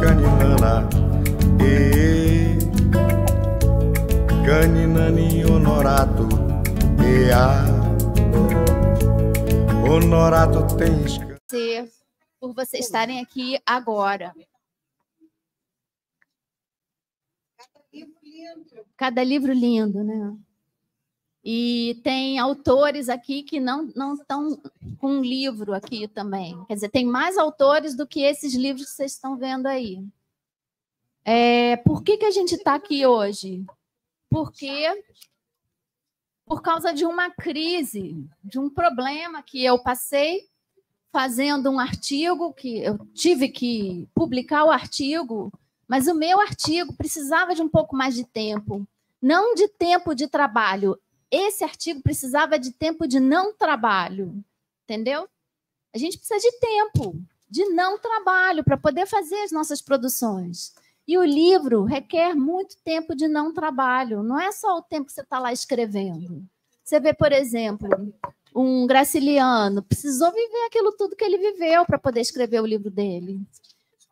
caninana, e caninani honorato, e a honorato tens. Por vocês estarem aqui agora. Cada livro lindo, né? E tem autores aqui que não estão com um livro aqui também. Quer dizer, tem mais autores do que esses livros que vocês estão vendo aí. Por que a gente está aqui hoje? Porque, por causa de uma crise, de um problema que eu passei fazendo um artigo, que eu tive que publicar o artigo, mas o meu artigo precisava de um pouco mais de tempo. Não de tempo de trabalho. Esse artigo precisava de tempo de não trabalho, entendeu? A gente precisa de tempo de não trabalho para poder fazer as nossas produções. E o livro requer muito tempo de não trabalho. Não é só o tempo que você está lá escrevendo. Você vê, por exemplo, um Graciliano precisou viver aquilo tudo que ele viveu para poder escrever o livro dele.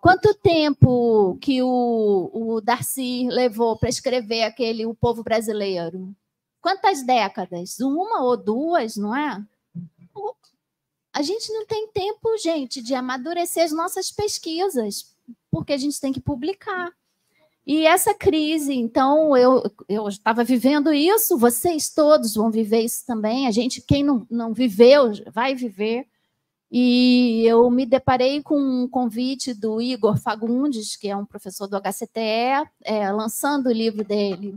Quanto tempo que o Darcy levou para escrever O Povo Brasileiro? Quantas décadas? Uma ou duas, não é? A gente não tem tempo, gente, de amadurecer as nossas pesquisas, porque a gente tem que publicar. E essa crise, então, eu estava vivendo isso, vocês todos vão viver isso também, a gente, quem não viveu, vai viver. E eu me deparei com um convite do Igor Fagundes, que é um professor do HCTE, lançando o livro dele.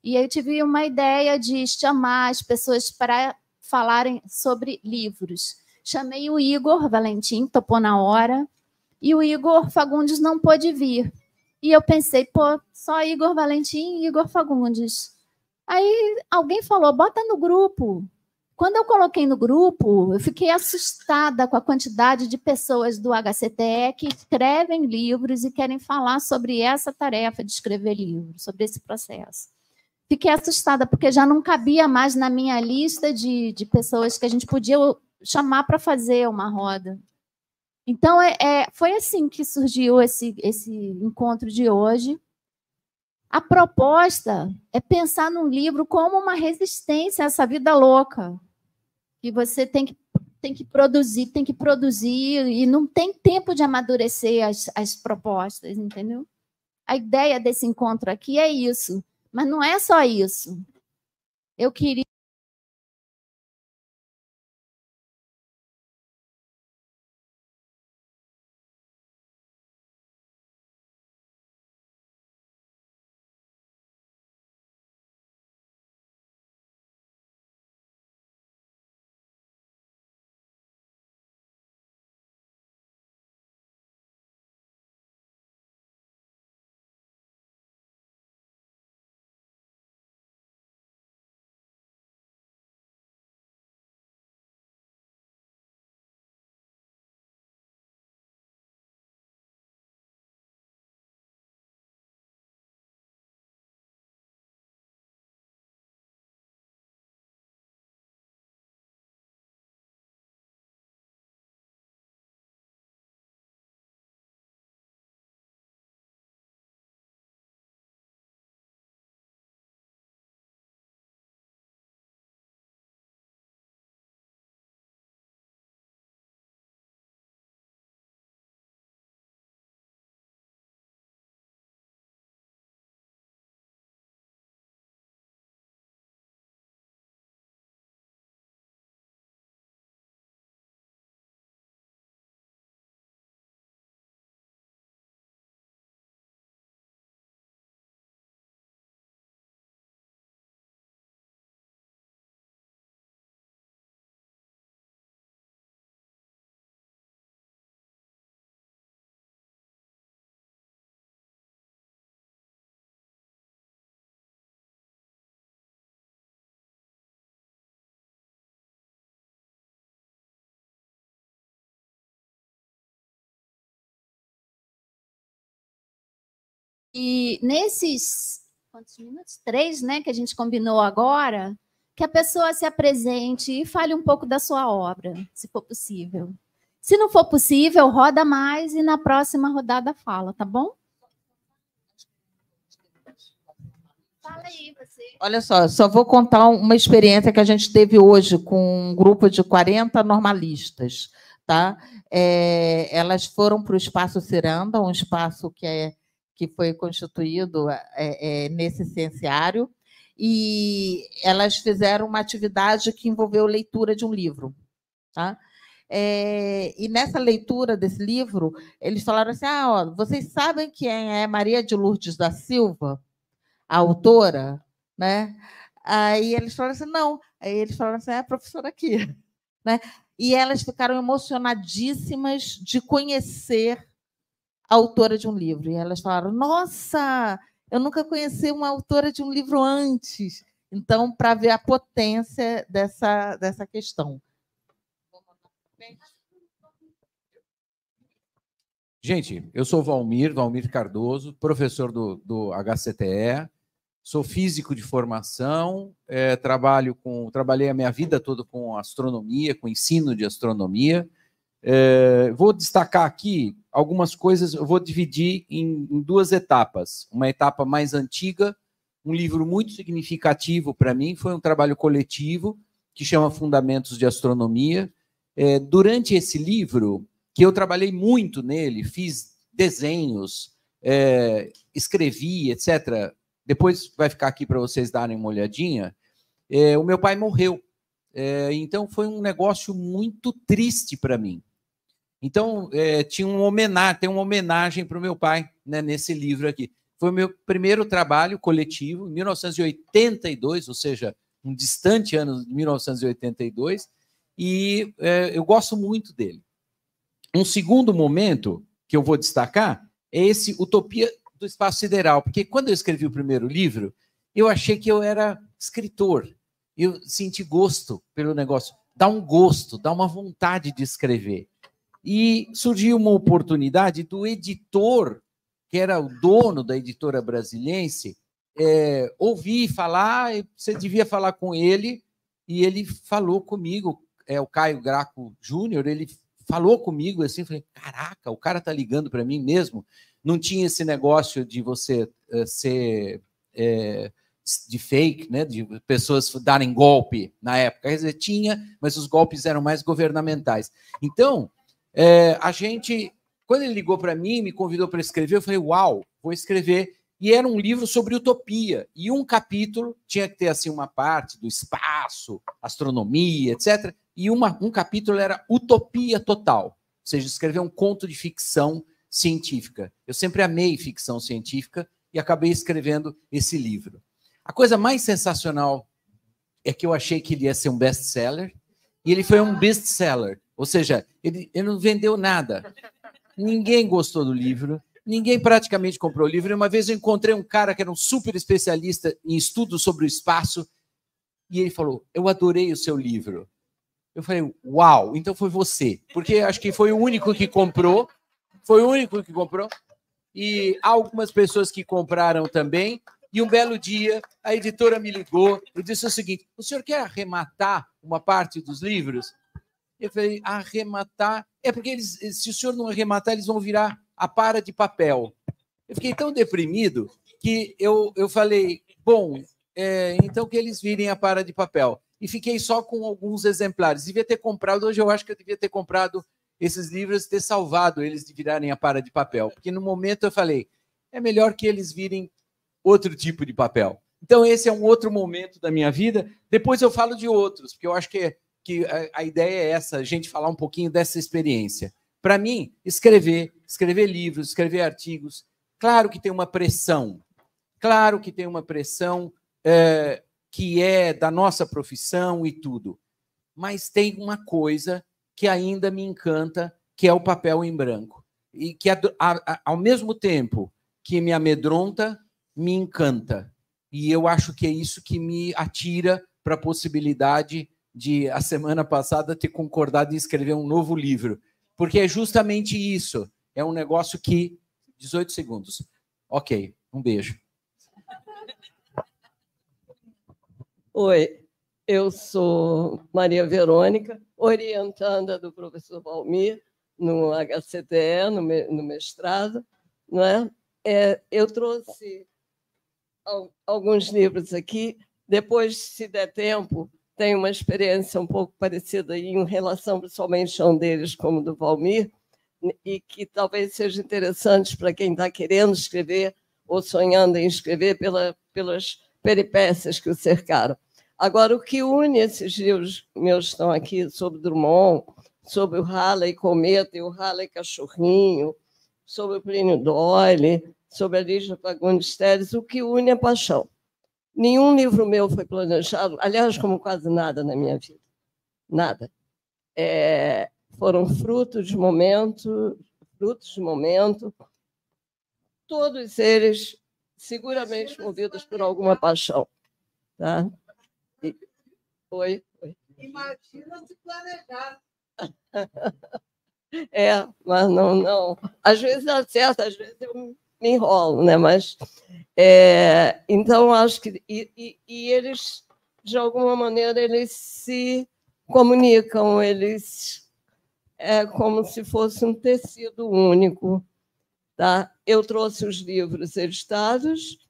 E eu tive uma ideia de chamar as pessoas para falarem sobre livros. Chamei o Igor Valentim, topou na hora, e o Igor Fagundes não pôde vir. E eu pensei, só Igor Valentim e Igor Fagundes. Aí alguém falou, bota no grupo. Quando eu coloquei no grupo, eu fiquei assustada com a quantidade de pessoas do HCTE que escrevem livros e querem falar sobre essa tarefa de escrever livros, sobre esse processo. Fiquei assustada, porque já não cabia mais na minha lista de pessoas que a gente podia chamar para fazer uma roda. Então, foi assim que surgiu esse encontro de hoje. A proposta é pensar num livro como uma resistência a essa vida louca, que você tem que produzir, e não tem tempo de amadurecer as propostas, entendeu? A ideia desse encontro aqui é isso, mas não é só isso. Eu queria... E nesses quantos minutos? 3, né, que a gente combinou agora, que a pessoa se apresente e fale um pouco da sua obra, se for possível. Se não for possível, roda mais e na próxima rodada fala, tá bom? Fala aí, você. Olha só vou contar uma experiência que a gente teve hoje com um grupo de 40 normalistas. Tá? Elas foram para o Espaço Ciranda, um espaço que foi constituído nesse cienciário, e elas fizeram uma atividade que envolveu leitura de um livro. Tá? E nessa leitura desse livro, eles falaram assim: vocês sabem quem é Maria de Lourdes da Silva, a autora? Né? Aí eles falaram assim: não. Aí eles falaram assim: é a professora aqui. Né? E elas ficaram emocionadíssimas de conhecer a autora de um livro. E elas falaram: nossa, eu nunca conheci uma autora de um livro antes. Então, para ver a potência dessa questão. Gente, eu sou Valmir Cardoso, professor do HCTE, sou físico de formação, trabalhei a minha vida toda com astronomia, com ensino de astronomia. Vou destacar aqui algumas coisas, eu vou dividir em duas etapas. Uma etapa mais antiga, um livro muito significativo para mim, foi um trabalho coletivo que chama Fundamentos de Astronomia. Durante esse livro, que eu trabalhei muito nele, fiz desenhos, escrevi, etc. Depois vai ficar aqui para vocês darem uma olhadinha. O meu pai morreu, então foi um negócio muito triste para mim. Então, tem uma homenagem para o meu pai, né, nesse livro aqui. Foi o meu primeiro trabalho coletivo, em 1982, ou seja, um distante ano de 1982, e eu gosto muito dele. Um segundo momento que eu vou destacar é esse Utopia do Espaço Sideral, porque quando eu escrevi o primeiro livro, eu achei que eu era escritor. Eu senti gosto pelo negócio, dá um gosto, dá uma vontade de escrever. E surgiu uma oportunidade do editor, que era o dono da editora Brasiliense, ouvi falar, você devia falar com ele, e ele falou comigo, o Caio Graco Júnior, ele falou comigo assim, falei, caraca, o cara tá ligando para mim mesmo. Não tinha esse negócio de você ser de fake, né, de pessoas darem golpe na época. Quer dizer, tinha, mas os golpes eram mais governamentais. Então, quando ele ligou para mim, me convidou para escrever, eu falei, uau, vou escrever. E era um livro sobre utopia. E um capítulo tinha que ter assim uma parte do espaço, astronomia, etc. E um capítulo era utopia total, ou seja, escrever um conto de ficção científica. Eu sempre amei ficção científica e acabei escrevendo esse livro. A coisa mais sensacional é que eu achei que ele ia ser um best-seller, e ele foi um best-seller, ou seja, ele não vendeu nada. Ninguém gostou do livro, ninguém praticamente comprou o livro. E uma vez eu encontrei um cara que era um super especialista em estudos sobre o espaço, e ele falou, eu adorei o seu livro. Eu falei, uau, então foi você. Porque acho que foi o único que comprou. Foi o único que comprou. E há algumas pessoas que compraram também. E um belo dia, a editora me ligou e disse o seguinte, o senhor quer arrematar uma parte dos livros? Eu falei, arrematar? Porque se o senhor não arrematar, eles vão virar a para de papel. Eu fiquei tão deprimido que eu falei, bom, então que eles virem a para de papel. E fiquei só com alguns exemplares. Devia ter comprado, hoje eu acho que eu devia ter comprado esses livros e ter salvado eles de virarem a para de papel. Porque no momento eu falei, é melhor que eles virem outro tipo de papel. Então esse é um outro momento da minha vida. Depois eu falo de outros, porque eu acho que a ideia é essa, a gente falar um pouquinho dessa experiência. Para mim, escrever livros, escrever artigos, claro que tem uma pressão. Claro que tem uma pressão que é da nossa profissão e tudo. Mas tem uma coisa que ainda me encanta, que é o papel em branco. E que, ao mesmo tempo que me amedronta, me encanta. E eu acho que é isso que me atira para a possibilidade de, a semana passada, ter concordado em escrever um novo livro. Porque é justamente isso. É um negócio que... 18 segundos. Ok, um beijo. Oi, eu sou Maria Verônica, orientanda do professor Valmir, no HCTE, no mestrado, não é? Eu trouxe alguns livros aqui. Depois, se der tempo, tem uma experiência um pouco parecida em relação, principalmente a um deles, como do Valmir, e que talvez seja interessante para quem está querendo escrever ou sonhando em escrever pelas peripécias que o cercaram. Agora, o que une esses livros meus que estão aqui sobre Drummond, sobre o Halley Cometa e o Halley Cachorrinho, sobre o Plínio Doyle, sobre a Lígia Fagundes Telles, o que une é paixão. Nenhum livro meu foi planejado, aliás, como quase nada na minha vida. Nada. Foram frutos de momento, todos eles seguramente movidos por alguma paixão. Tá? Oi. Imagina se planejar. Mas não. Às vezes dá certo, às vezes eu me enrolo, né? Mas então acho que eles, de alguma maneira, eles se comunicam, eles como se fosse um tecido único. Tá? Eu trouxe os livros editados,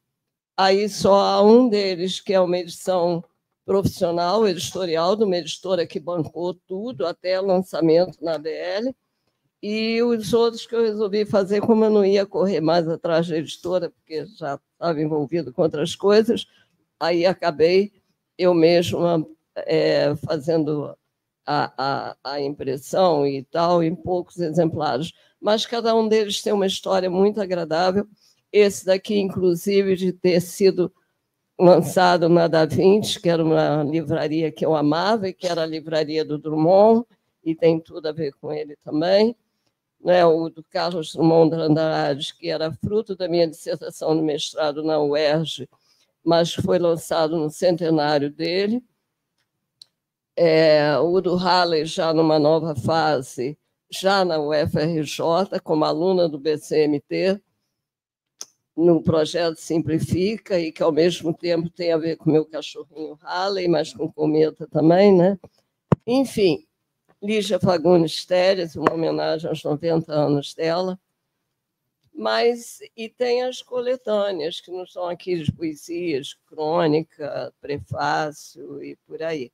aí só há um deles que é uma edição profissional, editorial, de uma editora que bancou tudo, até o lançamento na BL, e os outros que eu resolvi fazer, como eu não ia correr mais atrás da editora, porque já estava envolvido com outras coisas, aí acabei eu mesma fazendo a impressão e tal, em poucos exemplares. Mas cada um deles tem uma história muito agradável. Esse daqui, inclusive, de ter sido lançado na Da Vinci, que era uma livraria que eu amava, e que era a livraria do Drummond, e tem tudo a ver com ele também. Né? O do Carlos Drummond de Andrade, que era fruto da minha dissertação de mestrado na UERJ, mas foi lançado no centenário dele. O do Halley, já numa nova fase, já na UFRJ, como aluna do BCMT, no projeto Simplifica, e que, ao mesmo tempo, tem a ver com o meu cachorrinho Halley, mas com Cometa também. Né? Enfim, Lígia Fagundes Telles, uma homenagem aos 90 anos dela. E tem as coletâneas, que não estão aqui, de poesias, crônica, prefácio e por aí.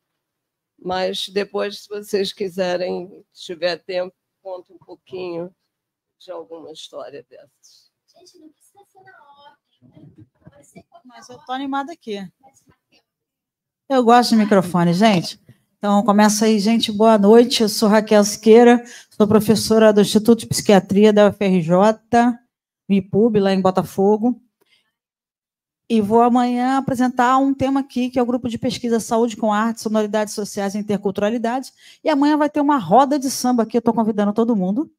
Mas depois, se vocês quiserem, se tiver tempo, conto um pouquinho de alguma história dessas. Gente, não precisa ser na ordem, né? Mas eu estou animada aqui. Eu gosto de microfone, gente. Então, começa aí, gente. Boa noite. Eu sou Raquel Siqueira, sou professora do Instituto de Psiquiatria da UFRJ, MIPUB, lá em Botafogo. E vou amanhã apresentar um tema aqui, que é o Grupo de Pesquisa Saúde com Arte, Sonoridades Sociais e Interculturalidades. E amanhã vai ter uma roda de samba aqui, eu estou convidando todo mundo.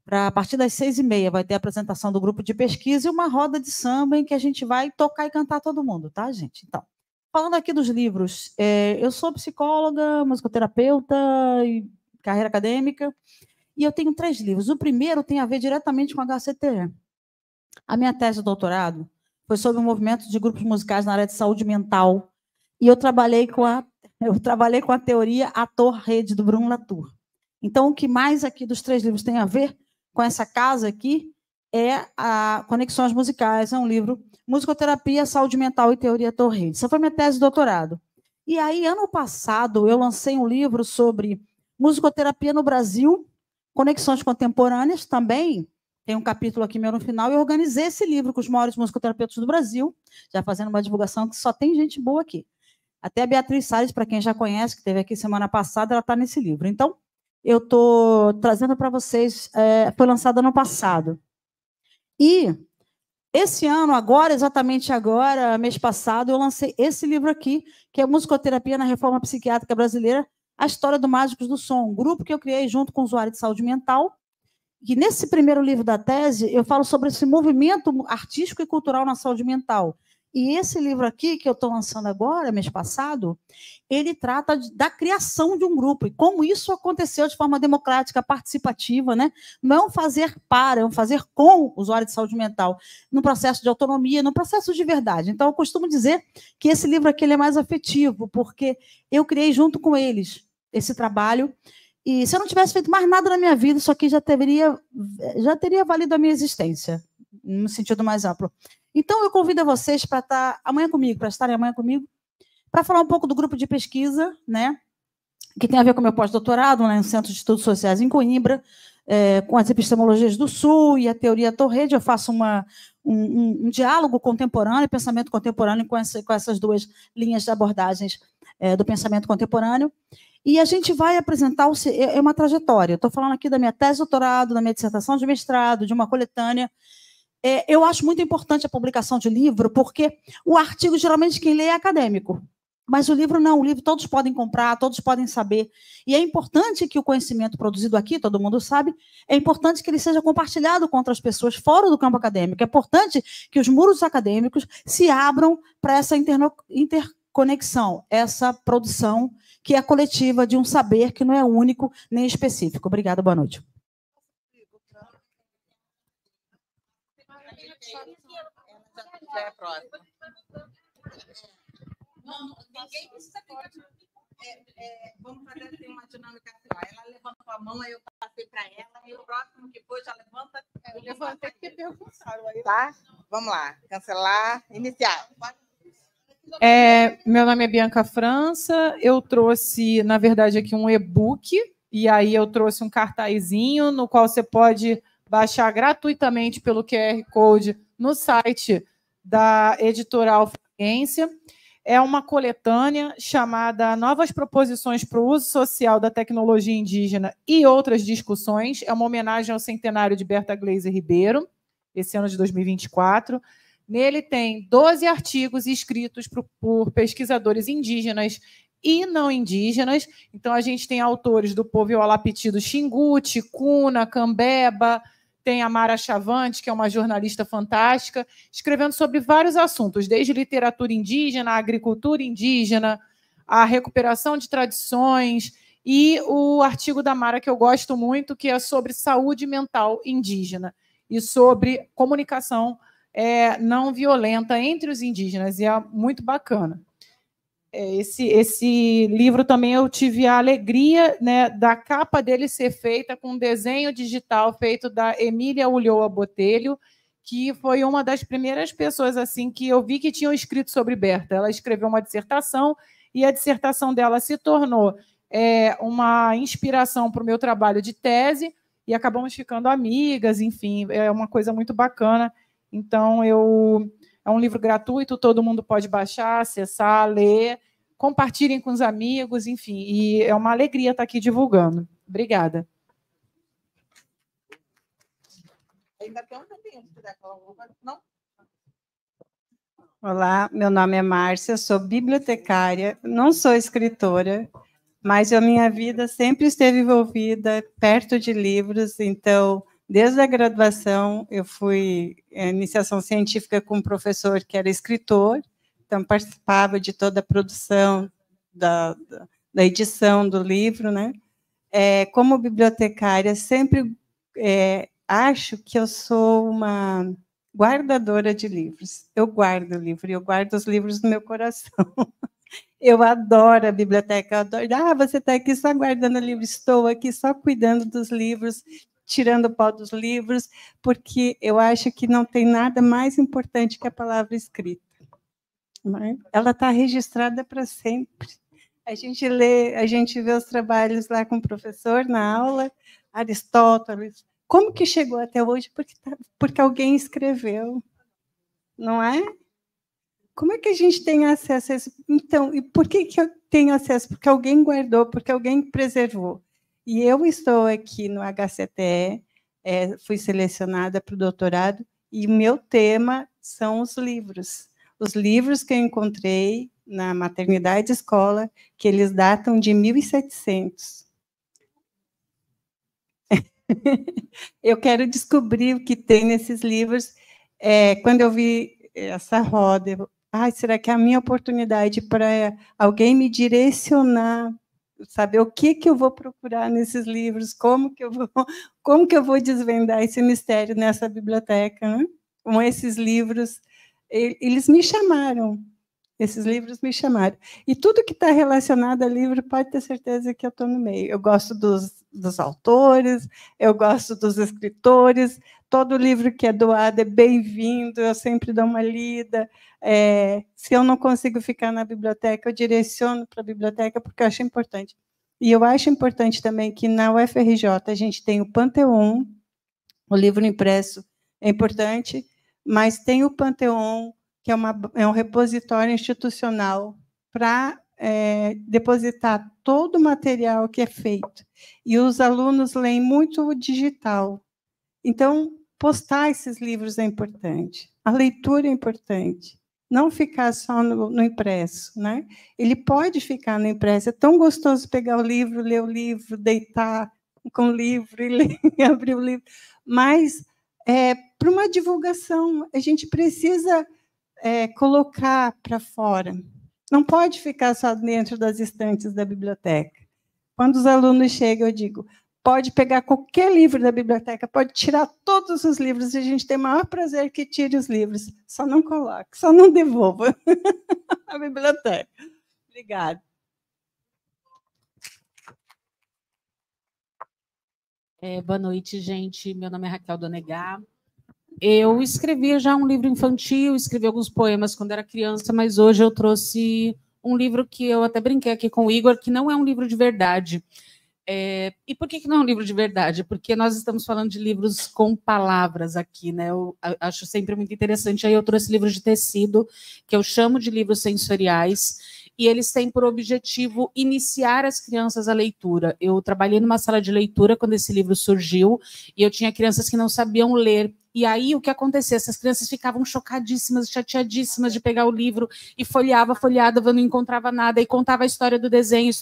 A partir das 6h30 vai ter a apresentação do grupo de pesquisa e uma roda de samba em que a gente vai tocar e cantar todo mundo, tá, gente? Então, falando aqui dos livros, eu sou psicóloga, musicoterapeuta e carreira acadêmica, e eu tenho 3 livros. O primeiro tem a ver diretamente com a HCTE. A minha tese de doutorado foi sobre o movimento de grupos musicais na área de saúde mental, e eu trabalhei com a teoria ator-rede do Bruno Latour. Então, o que mais aqui dos 3 livros tem a ver com essa casa aqui é a Conexões Musicais, é um livro, Musicoterapia, Saúde Mental e Teoria ator-rede. Essa foi minha tese de doutorado. E aí, ano passado, eu lancei um livro sobre musicoterapia no Brasil, Conexões Contemporâneas, também tem um capítulo aqui meu no final, e eu organizei esse livro com os maiores musicoterapeutas do Brasil, já fazendo uma divulgação que só tem gente boa aqui. Até a Beatriz Salles, para quem já conhece, que esteve aqui semana passada, ela está nesse livro. Então, eu estou trazendo para vocês, foi lançado ano passado. E esse ano, agora, exatamente agora, mês passado, eu lancei esse livro aqui, que é Musicoterapia na Reforma Psiquiátrica Brasileira, a História do Mágicos do Som, um grupo que eu criei junto com o usuário de saúde mental. E nesse primeiro livro da tese, eu falo sobre esse movimento artístico e cultural na saúde mental. E esse livro aqui, que eu estou lançando agora, mês passado, ele trata da criação de um grupo, e como isso aconteceu de forma democrática, participativa, né? Não é um fazer para, é um fazer com o usuário de saúde mental, no processo de autonomia, no processo de verdade. Então, eu costumo dizer que esse livro aqui ele é mais afetivo, porque eu criei junto com eles esse trabalho, E se eu não tivesse feito mais nada na minha vida, isso aqui já teria valido a minha existência, no sentido mais amplo. Então, eu convido a vocês para estar amanhã comigo, para estarem amanhã comigo, para falar um pouco do grupo de pesquisa, né, que tem a ver com o meu pós-doutorado, né, no Centro de Estudos Sociais em Coimbra, com as epistemologias do Sul e a teoria Torrede. Eu faço um diálogo contemporâneo, pensamento contemporâneo, com essas duas linhas de abordagens do pensamento contemporâneo. E a gente vai apresentar uma trajetória. Eu estou falando aqui da minha tese de doutorado, da minha dissertação de mestrado, de uma coletânea. Eu acho muito importante a publicação de livro, porque o artigo, geralmente, quem lê é acadêmico. Mas o livro não, o livro todos podem comprar, todos podem saber. E é importante que o conhecimento produzido aqui, todo mundo sabe, é importante que ele seja compartilhado com outras pessoas fora do campo acadêmico. É importante que os muros acadêmicos se abram para essa interconexão, essa produção que é coletiva de um saber que não é único nem específico. Obrigada, boa noite. Ninguém precisa vamos fazer assim uma dinâmica assim. Ela levantou a mão, aí eu passei para ela, e o próximo que foi já levanta. Eu levantei porque perguntaram. Tá? Vamos lá. Cancelar, iniciar. Meu nome é Bianca França. Eu trouxe, na verdade, aqui um e-book, e aí eu trouxe um cartazinho no qual você pode baixar gratuitamente pelo QR Code no site da Editorial Fragência. É uma coletânea chamada Novas Proposições para o Uso Social da Tecnologia Indígena e Outras Discussões. É uma homenagem ao centenário de Berta Gleiser Ribeiro, esse ano de 2024. Nele tem 12 artigos escritos por pesquisadores indígenas e não indígenas. Então, a gente tem autores do povo Iolapiti do Xingu, Cuna, Cambeba, tem a Mara Chavante, que é uma jornalista fantástica, escrevendo sobre vários assuntos, desde literatura indígena, agricultura indígena, a recuperação de tradições, e o artigo da Mara, que eu gosto muito, que é sobre saúde mental indígena e sobre comunicação não violenta entre os indígenas, e é muito bacana. Esse livro também eu tive a alegria, né, da capa dele ser feita com um desenho digital feito da Emília Ulloa Botelho, que foi uma das primeiras pessoas assim que eu vi que tinham escrito sobre Berta. Ela escreveu uma dissertação e a dissertação dela se tornou uma inspiração para o meu trabalho de tese e acabamos ficando amigas, enfim, é uma coisa muito bacana. Então, é um livro gratuito, todo mundo pode baixar, acessar, ler, compartilhem com os amigos, enfim, e é uma alegria estar aqui divulgando. Obrigada. Ainda tem um tempinho, se quiser falar, não? Olá, meu nome é Márcia, sou bibliotecária, não sou escritora, mas a minha vida sempre esteve envolvida perto de livros, então, desde a graduação, eu fui em iniciação científica com um professor que era escritor, então participava de toda a produção da edição do livro, né? Como bibliotecária, sempre acho que eu sou uma guardadora de livros. Eu guardo livro, eu guardo os livros no meu coração. Eu adoro a biblioteca, eu adoro. Você está aqui só guardando livro, estou aqui só cuidando dos livros, tirando o pó dos livros, porque eu acho que não tem nada mais importante que a palavra escrita. Ela está registrada para sempre. A gente lê, a gente vê os trabalhos lá com o professor na aula, Aristóteles. Como que chegou até hoje? Porque alguém escreveu, não é? Como é que a gente tem acesso a isso? Então, e por que eu tenho acesso? Porque alguém guardou, porque alguém preservou. E eu estou aqui no HCTE, fui selecionada para o doutorado, e o meu tema são os livros. Os livros que eu encontrei na maternidade escola, que eles datam de 1700. Eu quero descobrir o que tem nesses livros. Quando eu vi essa roda, será que é a minha oportunidade para alguém me direcionar, saber o que eu vou procurar nesses livros, como que eu vou desvendar esse mistério nessa biblioteca, né? Com esses livros, eles me chamaram. Esses livros me chamaram. E tudo que está relacionado a livro, pode ter certeza que eu estou no meio. Eu gosto dos autores, eu gosto dos escritores, todo livro que é doado é bem-vindo, eu sempre dou uma lida. Se eu não consigo ficar na biblioteca, eu direciono para a biblioteca, porque eu acho importante. E eu acho importante também que na UFRJ a gente tem o Panteon, o livro impresso é importante, mas tem o Panteon, que é um repositório institucional para depositar todo o material que é feito. E os alunos leem muito o digital. Então, postar esses livros é importante. A leitura é importante. Não ficar só no impresso, né? Ele pode ficar no impresso. É tão gostoso pegar o livro, ler o livro, deitar com o livro e ler, abrir o livro. Mas, para uma divulgação, a gente precisa colocar para fora. Não pode ficar só dentro das estantes da biblioteca. Quando os alunos chegam, eu digo, pode pegar qualquer livro da biblioteca, pode tirar todos os livros, e a gente tem o maior prazer que tire os livros. Só não coloque, só não devolva a biblioteca. Obrigada. Boa noite, gente. Meu nome é Raquel Donegá. Eu escrevi já um livro infantil, escrevi alguns poemas quando era criança, mas hoje eu trouxe um livro que eu até brinquei aqui com o Igor, que não é um livro de verdade. E por que não é um livro de verdade? Porque nós estamos falando de livros com palavras aqui, né? Eu acho sempre muito interessante. Aí eu trouxe livros de tecido, que eu chamo de livros sensoriais, e eles têm por objetivo iniciar as crianças à leitura. Eu trabalhei numa sala de leitura quando esse livro surgiu, e eu tinha crianças que não sabiam ler. E aí, o que acontecia? Essas crianças ficavam chocadíssimas, chateadíssimas de pegar o livro e folheava, não encontrava nada, e contava a história do desenho.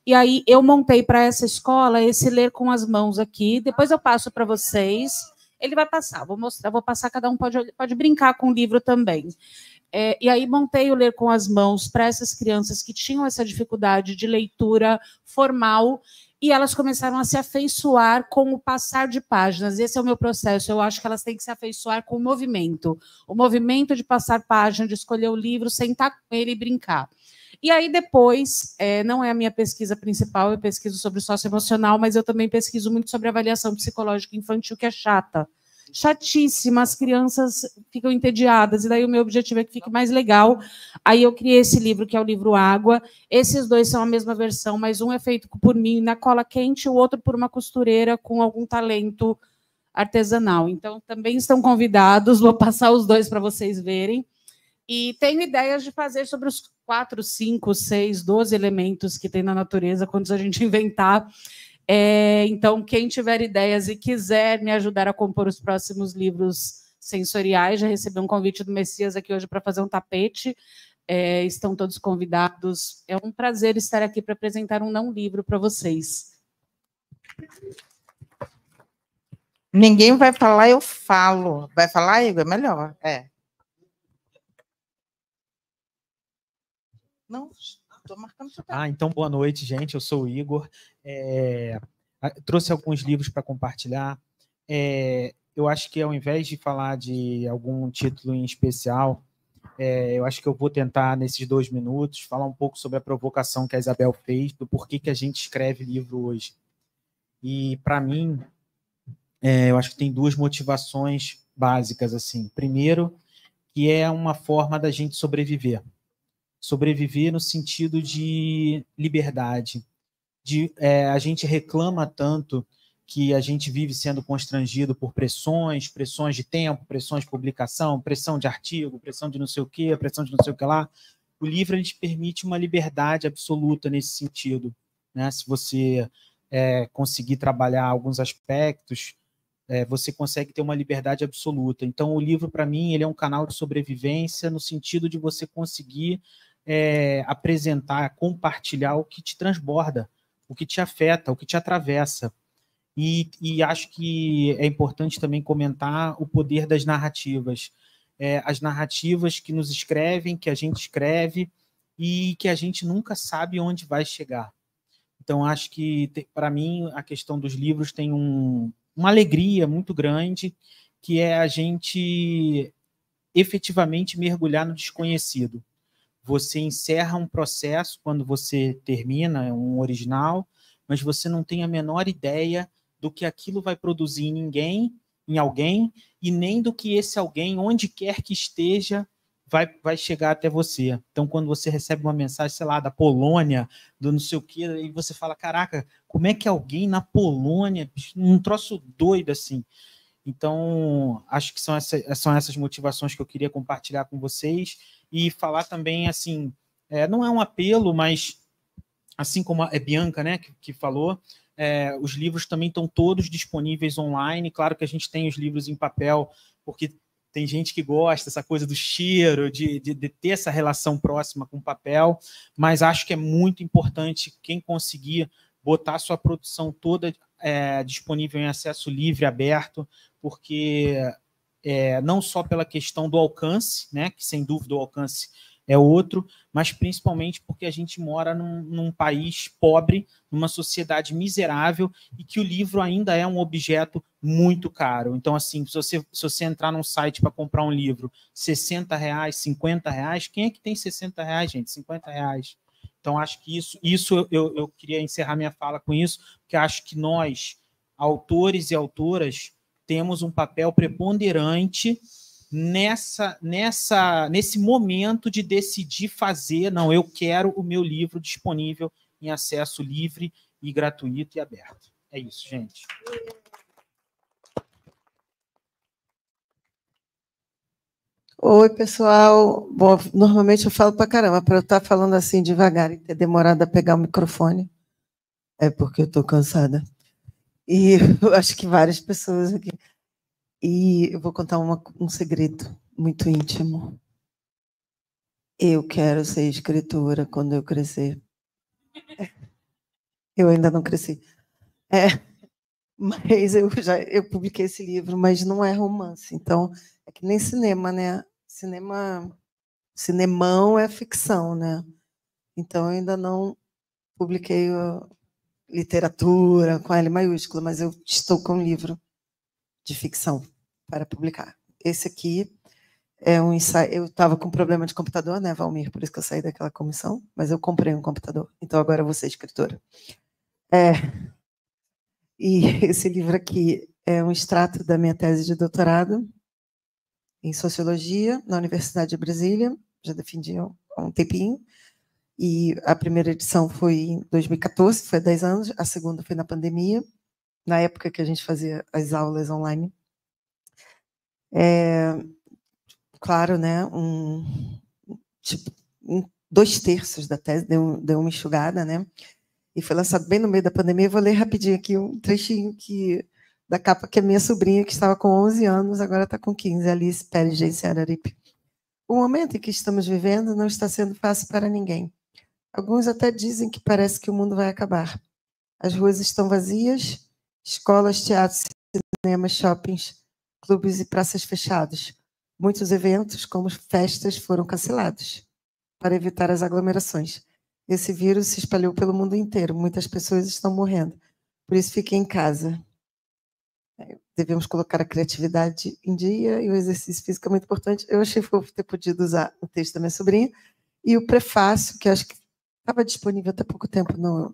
E aí, eu montei para essa escola esse ler com as mãos aqui. Depois eu passo para vocês. Ele vai passar, vou mostrar, vou passar, cada um pode brincar com o livro também. E aí, montei o ler com as mãos para essas crianças que tinham essa dificuldade de leitura formal, e elas começaram a se afeiçoar com o passar de páginas. Esse é o meu processo. Eu acho que elas têm que se afeiçoar com o movimento de passar página, de escolher o livro, sentar com ele e brincar. E aí depois, não é a minha pesquisa principal, eu pesquiso sobre socioemocional, mas eu também pesquiso muito sobre avaliação psicológica infantil, que é chata. Chatíssima, as crianças ficam entediadas, e daí o meu objetivo é que fique mais legal. Aí eu criei esse livro, que é o livro Água. Esses dois são a mesma versão, mas um é feito por mim na cola quente, o outro por uma costureira com algum talento artesanal. Então, também estão convidados, vou passar os dois para vocês verem. E tenho ideias de fazer sobre os 4, 5, 6, 12 elementos que tem na natureza, quando a gente inventar. Então, quem tiver ideias e quiser me ajudar a compor os próximos livros sensoriais, já recebi um convite do Messias aqui hoje para fazer um tapete. Estão todos convidados. É um prazer estar aqui para apresentar um não livro para vocês. Ninguém vai falar, eu falo. Vai falar, Igor? É melhor. Não, estou marcando seu tempo. Então, boa noite, gente. Eu sou o Igor. Trouxe alguns livros para compartilhar. Eu acho que, ao invés de falar de algum título em especial, eu acho que eu vou tentar, nesses 2 minutos, falar um pouco sobre a provocação que a Isabel fez, do porquê que a gente escreve livro hoje. E, para mim, eu acho que tem 2 motivações básicas, assim. Primeiro, que é uma forma da gente sobreviver. Sobreviver no sentido de liberdade. A gente reclama tanto que a gente vive sendo constrangido por pressões de tempo, pressões de publicação, pressão de artigo, pressão de não sei o quê, pressão de não sei o que lá. O livro, ele te permite uma liberdade absoluta nesse sentido, né? Se você conseguir trabalhar alguns aspectos, você consegue ter uma liberdade absoluta. Então, o livro, para mim, ele é um canal de sobrevivência no sentido de você conseguir apresentar, compartilhar o que te transborda, o que te afeta, o que te atravessa. E acho que é importante também comentar o poder das narrativas. As narrativas que nos escrevem, que a gente escreve e que a gente nunca sabe onde vai chegar. Então, acho que, para mim, a questão dos livros tem uma alegria muito grande, que é a gente efetivamente mergulhar no desconhecido. Você encerra um processo quando você termina um original, mas você não tem a menor ideia do que aquilo vai produzir em alguém, e nem do que esse alguém, onde quer que esteja, vai chegar até você. Então, quando você recebe uma mensagem, sei lá, da Polônia, do não sei o quê, e você fala, caraca, como é que alguém na Polônia, um troço doido assim. Então, acho que são essas motivações que eu queria compartilhar com vocês, e falar também, assim, não é um apelo, mas, assim como a Bianca, né, que falou, os livros também estão todos disponíveis online. Claro que a gente tem os livros em papel, porque tem gente que gosta dessa coisa do cheiro, de ter essa relação próxima com o papel, mas acho que é muito importante quem conseguir botar a sua produção toda disponível em acesso livre, aberto, porque não só pela questão do alcance, né, que sem dúvida o alcance é outro, mas principalmente porque a gente mora num país pobre, numa sociedade miserável, e que o livro ainda é um objeto muito caro. Então, assim, se você entrar num site para comprar um livro, R$60, R$50, quem é que tem R$60, gente? R$50. Então, acho que isso eu queria encerrar minha fala com isso, porque acho que nós, autores e autoras, temos um papel preponderante nesse momento de decidir fazer, não, eu quero o meu livro disponível em acesso livre e gratuito e aberto. É isso, gente. Oi, pessoal. Bom, normalmente eu falo para caramba, para eu estar falando assim devagar e ter demorado a pegar o microfone, é porque eu estou cansada. E eu acho que várias pessoas aqui. E eu vou contar um segredo muito íntimo. Eu quero ser escritora quando eu crescer. Eu ainda não cresci. Mas eu publiquei esse livro, mas não é romance. Então, é que nem cinema, né? Cinemão é ficção, né? Então, eu ainda não publiquei literatura com L maiúscula, mas eu estou com um livro de ficção para publicar. Esse aqui é um ensaio. Eu estava com problema de computador, né, Valmir? Por isso que eu saí daquela comissão, mas eu comprei um computador. Então, agora eu vou ser escritora. E esse livro aqui é um extrato da minha tese de doutorado em Sociologia, na Universidade de Brasília. Já defendi há um tempinho. E a primeira edição foi em 2014, foi há 10 anos. A segunda foi na pandemia, na época que a gente fazia as aulas online. Claro, né? Tipo, 2/3 da tese deu uma enxugada, né? E foi lançado bem no meio da pandemia. Eu vou ler rapidinho aqui um trechinho da capa, que é minha sobrinha, que estava com 11 anos, agora está com 15, Alice Pérez de Araripe. O momento em que estamos vivendo não está sendo fácil para ninguém. Alguns até dizem que parece que o mundo vai acabar. As ruas estão vazias, escolas, teatros, cinemas, shoppings, clubes e praças fechados. Muitos eventos, como festas, foram cancelados para evitar as aglomerações. Esse vírus se espalhou pelo mundo inteiro. Muitas pessoas estão morrendo. Por isso, fiquem em casa. Devemos colocar a criatividade em dia, e o exercício físico é muito importante. Eu achei fofo ter podido usar o texto da minha sobrinha. E o prefácio, que acho que estava disponível até pouco tempo no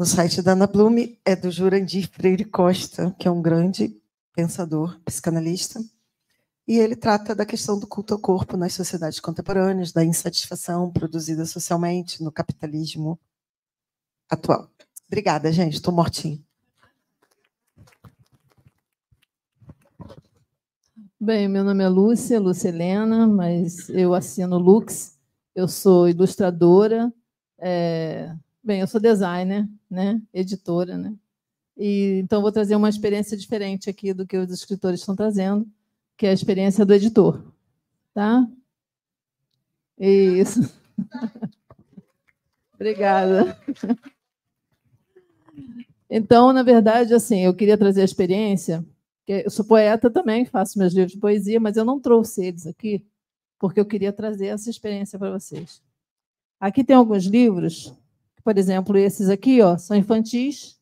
site da Ana Bloom, é do Jurandir Freire Costa, que é um grande pensador, psicanalista. E ele trata da questão do culto ao corpo nas sociedades contemporâneas, da insatisfação produzida socialmente no capitalismo atual. Obrigada, gente. Estou mortinha. Bem, meu nome é Lúcia Helena, mas eu assino Lux. Eu sou ilustradora. Bem, eu sou designer, né? Editora, né? E, então, vou trazer uma experiência diferente aqui do que os escritores estão trazendo, que é a experiência do editor, tá? Isso. Obrigada. Então, na verdade, assim, eu queria trazer a experiência, que eu sou poeta também, faço meus livros de poesia, mas eu não trouxe eles aqui, porque eu queria trazer essa experiência para vocês. Aqui tem alguns livros, por exemplo, esses aqui, ó, são infantis,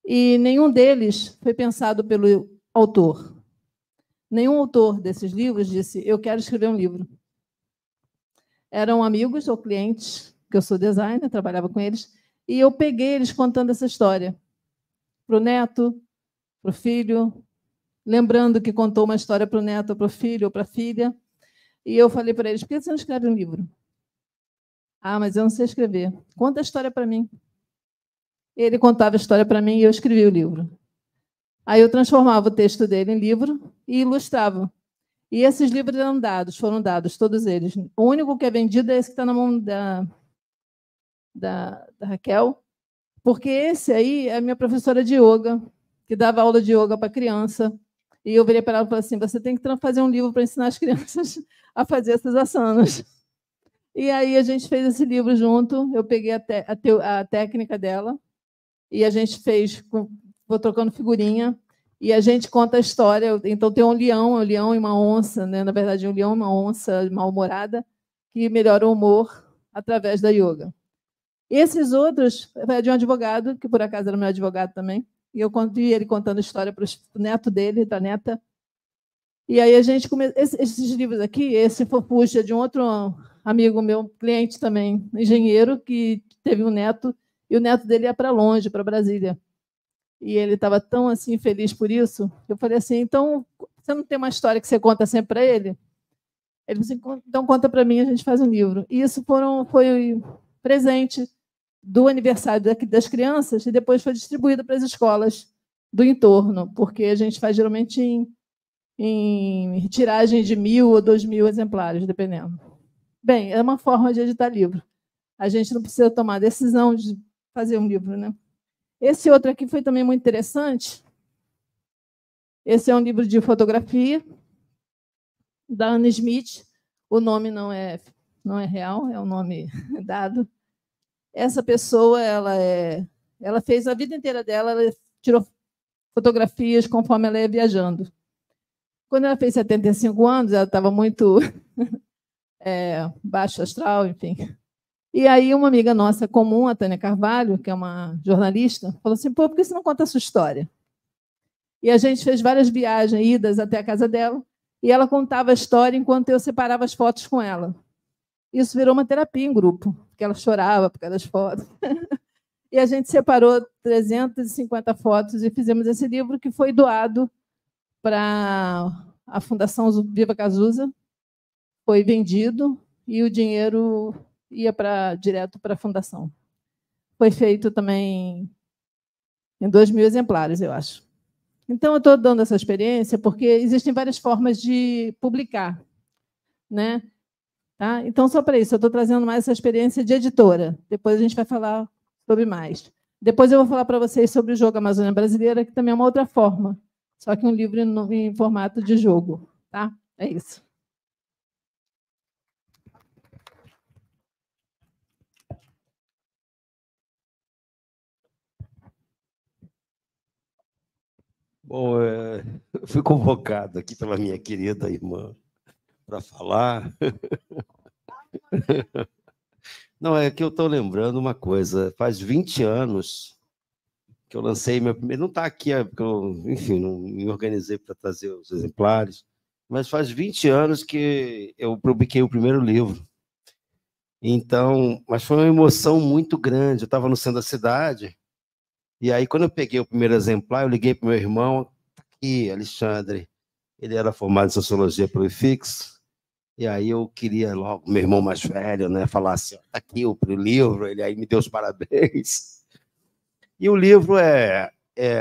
e nenhum deles foi pensado pelo autor. Nenhum autor desses livros disse, eu quero escrever um livro. Eram amigos ou clientes, que eu sou designer, trabalhava com eles, e eu peguei eles contando essa história para o neto, para o filho, lembrando que contou uma história para o neto, para o filho ou para a filha, e eu falei para eles, por que você não escreve um livro? Ah, mas eu não sei escrever. Conta a história para mim. Ele contava a história para mim e eu escrevi o livro. Aí eu transformava o texto dele em livro e ilustrava. E esses livros eram dados, foram dados, todos eles. O único que é vendido é esse que está na mão da Raquel, porque esse aí é a minha professora de yoga, que dava aula de yoga para criança. E eu virei para ela e falei assim, você tem que fazer um livro para ensinar as crianças a fazer essas asanas. E aí a gente fez esse livro junto, eu peguei a técnica dela, e a gente fez, vou trocando figurinha, e a gente conta a história. Então, tem um leão e uma onça, né? Na verdade, um leão e uma onça mal-humorada, que melhora o humor através da yoga. Esses outros, é de um advogado, que por acaso era meu advogado também, e eu vi ele contando a história para o neto dele, da neta. E aí a gente começou. Esses livros aqui, esse puxa de um outro amigo meu, cliente também, engenheiro, que teve um neto, e o neto dele ia para longe, para Brasília. E ele estava tão assim feliz por isso, eu falei assim, então, você não tem uma história que você conta sempre para ele? Ele disse, então conta para mim, a gente faz um livro. E isso foi presente do aniversário das crianças e depois foi distribuído para as escolas do entorno, porque a gente faz geralmente em tiragem de 1.000 ou 2.000 exemplares, dependendo. Bem, é uma forma de editar livro. A gente não precisa tomar a decisão de fazer um livro, né? Esse outro aqui foi também muito interessante. Esse é um livro de fotografia da Anne Smith. O nome não é real, é um nome dado. Essa pessoa, ela fez a vida inteira dela, ela tirou fotografias conforme ela ia viajando. Quando ela fez 75 anos, ela estava muito baixo astral, enfim. E aí uma amiga nossa comum, a Tânia Carvalho, que é uma jornalista, falou assim, pô, por que você não conta a sua história? E a gente fez várias viagens, idas até a casa dela, e ela contava a história enquanto eu separava as fotos com ela. Isso virou uma terapia em grupo, porque ela chorava por causa das fotos. E a gente separou 350 fotos e fizemos esse livro, que foi doado para a Fundação Viva Cazuza, foi vendido e o dinheiro ia direto para a fundação. Foi feito também em 2.000 exemplares, eu acho. Então, eu estou dando essa experiência porque existem várias formas de publicar, né? Tá? Então, só para isso, eu estou trazendo mais essa experiência de editora. Depois a gente vai falar sobre mais. Depois eu vou falar para vocês sobre o jogo Amazônia Brasileira, que também é uma outra forma, só que um livro em formato de jogo. Tá? É isso. Bom, eu fui convocado aqui pela minha querida irmã para falar. Não, é que eu estou lembrando uma coisa. Faz 20 anos que eu lancei meu primeiro... Não está aqui, porque eu, enfim, não me organizei para trazer os exemplares, mas faz 20 anos que eu publiquei o primeiro livro. Então, mas foi uma emoção muito grande. Eu estava no centro da cidade, e aí, quando eu peguei o primeiro exemplar, eu liguei para o meu irmão, tá aqui, Alexandre. Ele era formado em Sociologia pelo IFIX, e aí eu queria logo, meu irmão mais velho, né, falar assim, tá aqui o livro, ele aí me deu os parabéns. E o livro é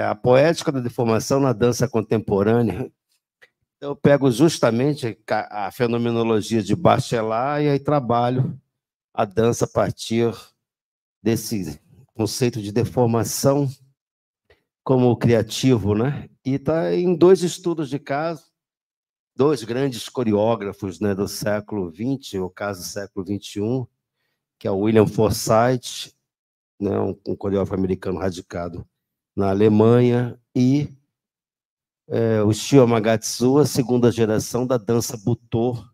A Poética da Deformação na Dança Contemporânea. Eu pego justamente a fenomenologia de Bachelard e aí trabalho a dança a partir desse conceito de deformação como criativo, né? E está em 2 estudos de caso, 2 grandes coreógrafos, né, do século XX, ou caso do século XXI, que é o William Forsythe, né, um coreógrafo americano radicado na Alemanha, e o Shio Magatsu, a segunda geração da dança Butô,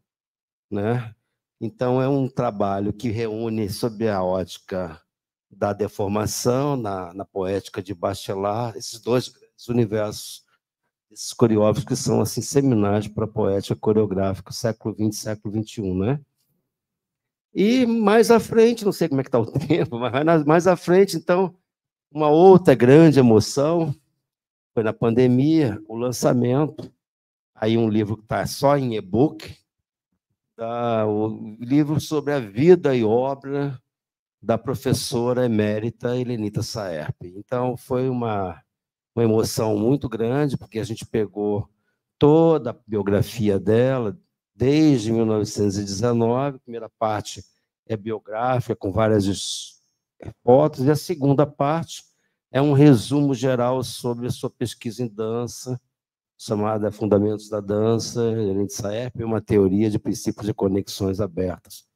né? Então, é um trabalho que reúne, sob a ótica da deformação, na poética de Bachelard, esses 2 grandes universos esses coreógrafos que são assim seminais para a poética coreográfica século XX, século XXI, né? E mais à frente, não sei como é que está o tempo, mas mais à frente, então, uma outra grande emoção foi na pandemia, o lançamento, aí um livro que está só em e-book, o livro sobre a vida e obra da professora emérita Helenita Saerp. Então, foi uma emoção muito grande, porque a gente pegou toda a biografia dela, desde 1919, a primeira parte é biográfica, com várias fotos, e a segunda parte é um resumo geral sobre a sua pesquisa em dança, chamada Fundamentos da Dança, Helenita Saerp, uma teoria de princípios de conexões abertas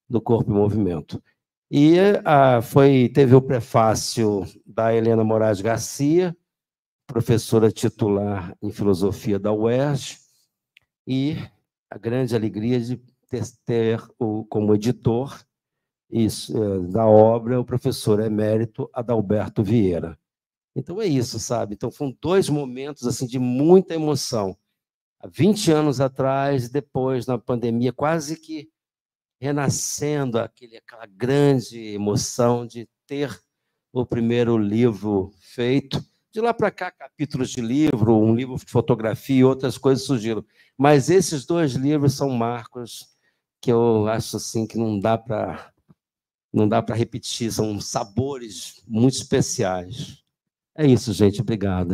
do corpo em movimento. E teve o prefácio da Helena Moraes Garcia, professora titular em filosofia da UERJ, e a grande alegria de ter como editor da obra o professor emérito Adalberto Vieira. Então é isso, sabe? Então foram dois momentos assim de muita emoção. Há 20 anos atrás, depois, na pandemia, quase que renascendo aquela grande emoção de ter o primeiro livro feito. De lá para cá, capítulos de livro, um livro de fotografia e outras coisas surgiram. Mas esses dois livros são marcos que eu acho assim, que não dá para repetir, são sabores muito especiais. É isso, gente. Obrigado.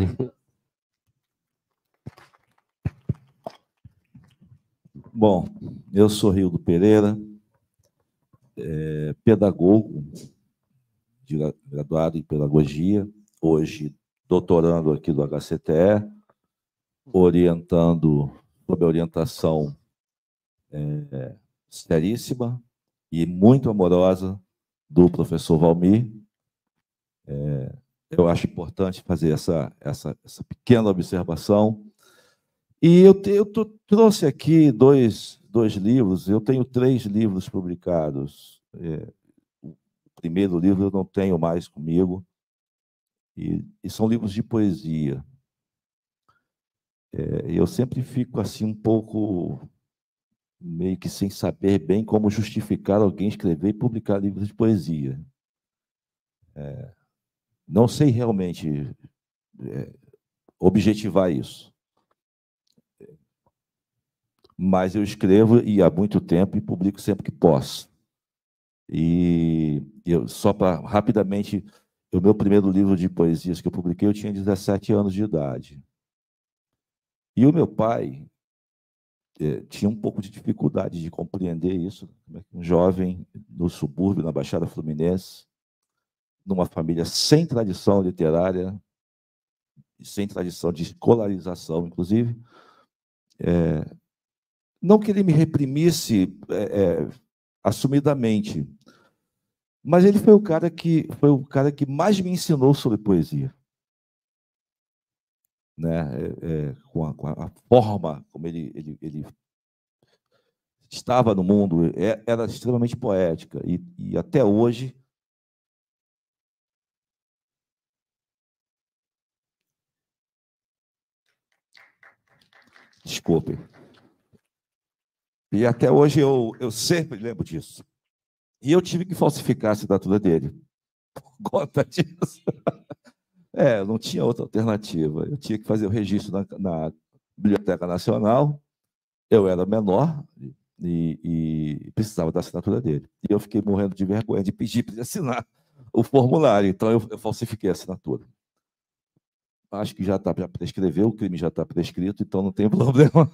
Bom, eu sou Rildo Pereira, pedagogo, graduado em pedagogia, hoje doutorando aqui do HCTE, sob a orientação seríssima e muito amorosa do professor Valmir. Eu acho importante fazer essa pequena observação. E eu trouxe aqui dois livros, eu tenho 3 livros publicados. O primeiro livro eu não tenho mais comigo, e são livros de poesia. Eu sempre fico assim um pouco meio que sem saber bem como justificar alguém escrever e publicar livros de poesia. Não sei realmente objetivar isso. Mas eu escrevo e há muito tempo e publico sempre que posso. E só para rapidamente, o meu primeiro livro de poesias que eu publiquei, eu tinha 17 anos de idade. E o meu pai tinha um pouco de dificuldade de compreender isso. Um jovem no subúrbio, na Baixada Fluminense, numa família sem tradição literária, sem tradição de escolarização, inclusive, não que ele me reprimisse assumidamente, mas ele foi o cara que mais me ensinou sobre poesia, né? Com a forma como ele estava no mundo, era extremamente poética, e até hoje desculpe. E até hoje eu sempre lembro disso. E eu tive que falsificar a assinatura dele por conta disso. Não tinha outra alternativa. Eu tinha que fazer o registro na Biblioteca Nacional. Eu era menor e precisava da assinatura dele. E eu fiquei morrendo de vergonha de pedir para ele assinar o formulário. Então, eu falsifiquei a assinatura. Acho que já prescreveu, o crime já está prescrito, então não tem problema.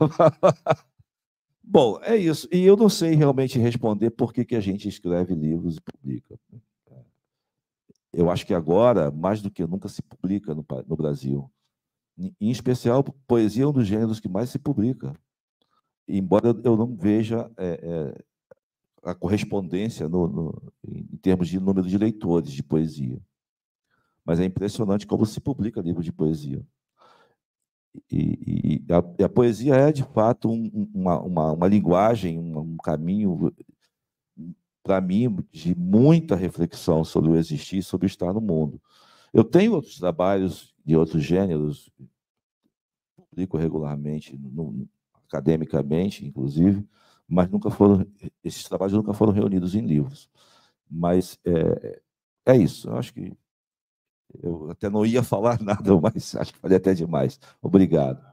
Bom, é isso. E eu não sei realmente responder por que a gente escreve livros e publica. Eu acho que agora, mais do que nunca, se publica no Brasil. Em especial, poesia é um dos gêneros que mais se publica. Embora eu não veja a correspondência em termos de número de leitores de poesia. Mas é impressionante como se publica livro de poesia. E a poesia é, de fato, uma linguagem, um caminho, para mim, de muita reflexão sobre o existir, sobre o estar no mundo. Eu tenho outros trabalhos de outros gêneros, publico regularmente, academicamente, inclusive, mas esses trabalhos nunca foram reunidos em livros. Mas é isso. Eu acho que eu até não ia falar nada, mas acho que falei até demais. Obrigado.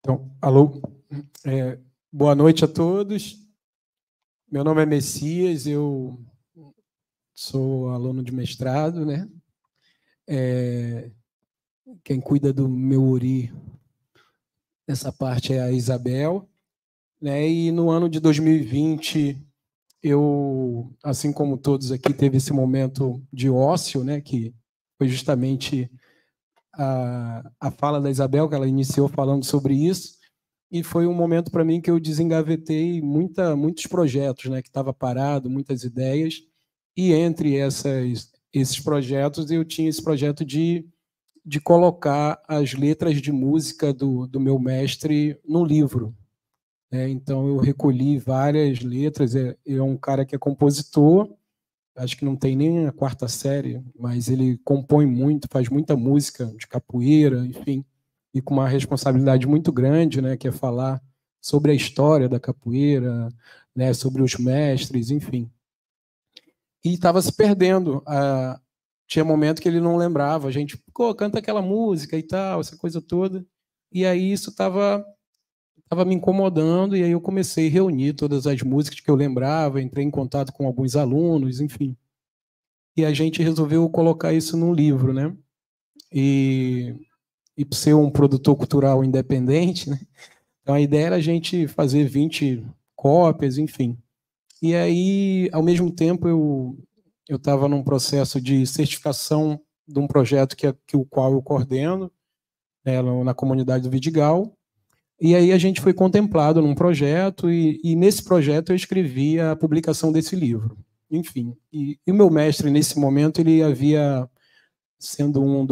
Então, alô, boa noite a todos. Meu nome é Messias, eu sou aluno de mestrado, né? Quem cuida do meu Uri nessa parte é a Isabel, né? E no ano de 2020, eu, assim como todos aqui, teve esse momento de ócio, né? Que foi justamente a fala da Isabel, que ela iniciou falando sobre isso, e foi um momento para mim que eu desengavetei muitos projetos, né, que estava parado, muitas ideias, e entre esses projetos eu tinha esse projeto de colocar as letras de música do meu mestre no livro. Então eu recolhi várias letras, é um cara que é compositor, acho que não tem nem a 4ª série, mas ele compõe muito, faz muita música de capoeira, enfim, e com uma responsabilidade muito grande, né, que é falar sobre a história da capoeira, né, sobre os mestres, enfim. E estava se perdendo. Tinha momento que ele não lembrava, a gente, canta aquela música e tal, essa coisa toda, e aí isso estava me incomodando, e aí eu comecei a reunir todas as músicas que eu lembrava, entrei em contato com alguns alunos, enfim. E a gente resolveu colocar isso num livro, né? E por ser um produtor cultural independente, né? Então a ideia era a gente fazer 20 cópias, enfim. E aí, ao mesmo tempo, eu estava num processo de certificação de um projeto o qual eu coordeno, né, na comunidade do Vidigal. E aí a gente foi contemplado num projeto, e nesse projeto eu escrevi a publicação desse livro. Enfim, e o meu mestre, nesse momento, ele havia, sendo um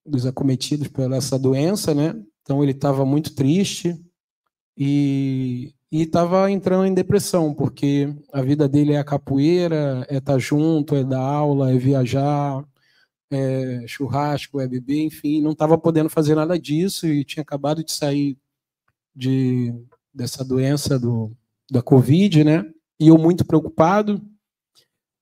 dos acometidos por essa doença, né? Então ele estava muito triste e estava entrando em depressão, porque a vida dele é a capoeira, é estar junto, é dar aula, é viajar, churrasco, beber, enfim, não estava podendo fazer nada disso e tinha acabado de sair dessa doença da Covid, né? E eu muito preocupado.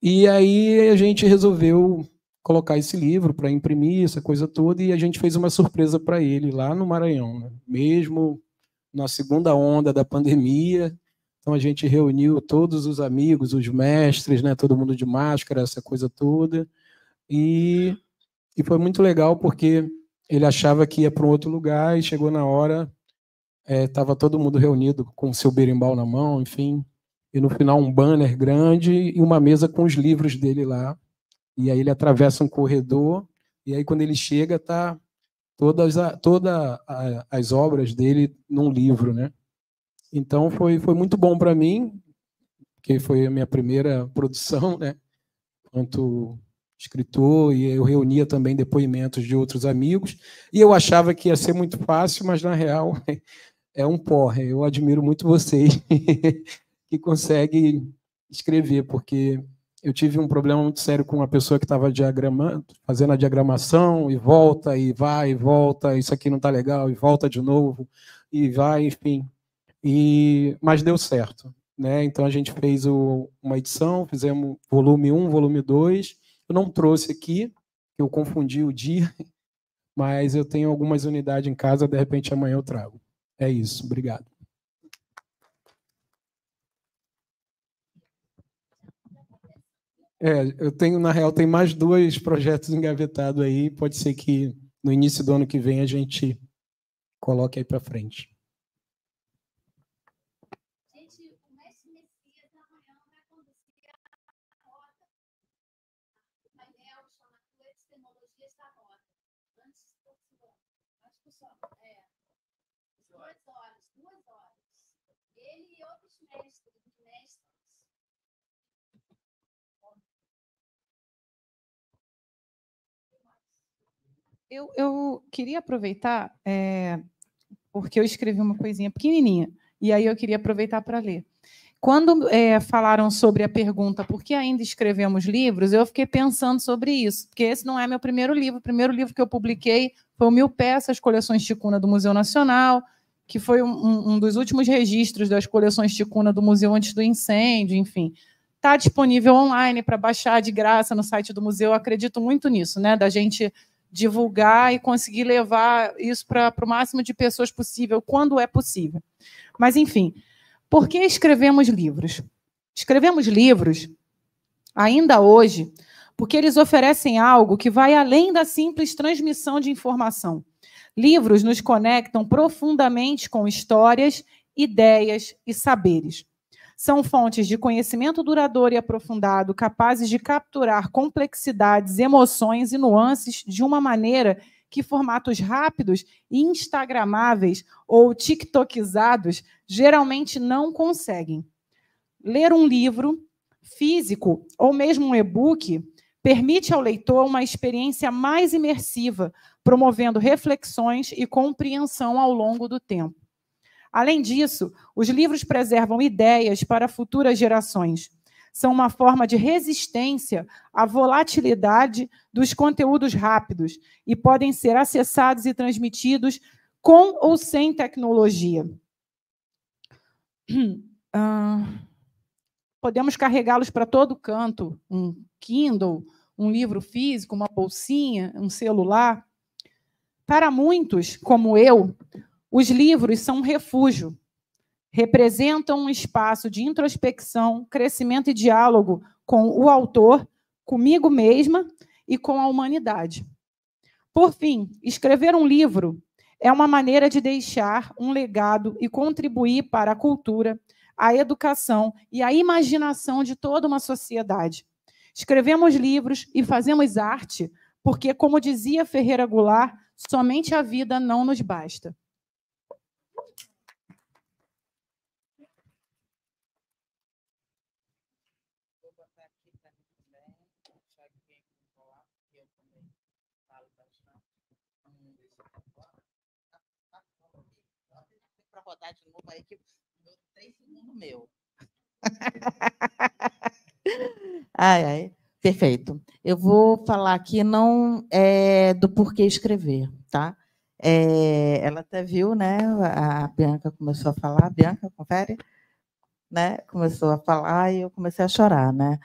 E aí a gente resolveu colocar esse livro para imprimir, essa coisa toda, e a gente fez uma surpresa para ele lá no Maranhão, né? Mesmo na segunda onda da pandemia. Então a gente reuniu todos os amigos, os mestres, né? Todo mundo de máscara, essa coisa toda. E foi muito legal, porque ele achava que ia para um outro lugar e chegou na hora, estava todo mundo reunido com o seu berimbau na mão, enfim, e no final um banner grande e uma mesa com os livros dele lá. E aí ele atravessa um corredor, e aí quando ele chega, tá todas as obras dele num livro, né? Então foi muito bom para mim, porque foi a minha primeira produção, né? Enquanto escritor, e eu reunia também depoimentos de outros amigos, e eu achava que ia ser muito fácil, mas na real é um porre. Eu admiro muito vocês que conseguem escrever, porque eu tive um problema muito sério com uma pessoa que estava diagramando, fazendo a diagramação, e volta, e vai, e volta, isso aqui não está legal, e volta de novo, e vai, enfim. Mas deu certo, né? Então a gente fez uma edição, fizemos volume 1, volume 2. Eu não trouxe aqui, eu confundi o dia, mas eu tenho algumas unidades em casa, de repente amanhã eu trago. É isso, obrigado. Eu tenho, na real, tem mais 2 projetos engavetados aí, pode ser que no início do ano que vem a gente coloque aí para frente. Eu queria aproveitar, porque eu escrevi uma coisinha pequenininha, e aí eu queria aproveitar para ler. Quando falaram sobre a pergunta por que ainda escrevemos livros, eu fiquei pensando sobre isso, porque esse não é meu primeiro livro. O primeiro livro que eu publiquei foi o 1000 Peças, Coleções Ticuna do Museu Nacional, que foi um dos últimos registros das coleções Ticuna do museu antes do incêndio, enfim. Está disponível online para baixar de graça no site do museu. Eu acredito muito nisso, né? Da gente divulgar e conseguir levar isso para o máximo de pessoas possível, quando é possível. Mas, enfim, por que escrevemos livros? Escrevemos livros, ainda hoje, porque eles oferecem algo que vai além da simples transmissão de informação. Livros nos conectam profundamente com histórias, ideias e saberes. São fontes de conhecimento duradouro e aprofundado, capazes de capturar complexidades, emoções e nuances de uma maneira que formatos rápidos e instagramáveis ou tiktokizados geralmente não conseguem. Ler um livro físico ou mesmo um e-book permite ao leitor uma experiência mais imersiva, promovendo reflexões e compreensão ao longo do tempo. Além disso, os livros preservam ideias para futuras gerações. São uma forma de resistência à volatilidade dos conteúdos rápidos e podem ser acessados e transmitidos com ou sem tecnologia. Podemos carregá-los para todo canto, um Kindle, um livro físico, uma bolsinha, um celular. Para muitos, como eu, os livros são um refúgio. Representam um espaço de introspecção, crescimento e diálogo com o autor, comigo mesma e com a humanidade. Por fim, escrever um livro é uma maneira de deixar um legado e contribuir para a cultura, a educação e a imaginação de toda uma sociedade. Escrevemos livros e fazemos arte porque, como dizia Ferreira Goulart, somente a vida não nos basta. Para rodar de novo aí, que 3 segundos meu. Ai, ai, perfeito. Eu vou falar aqui não do porquê escrever, tá? Ela até viu, né? A Bianca começou a falar. Bianca, confere? Né? Começou a falar e eu comecei a chorar, né?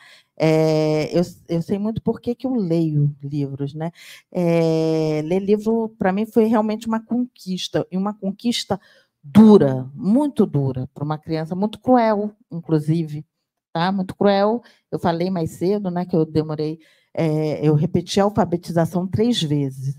Eu sei muito por que eu leio livros, né? Ler livro, para mim, foi realmente uma conquista, e uma conquista dura, muito dura, para uma criança, muito cruel, inclusive, tá? Muito cruel. Eu falei mais cedo, né, que eu demorei, eu repeti a alfabetização 3 vezes,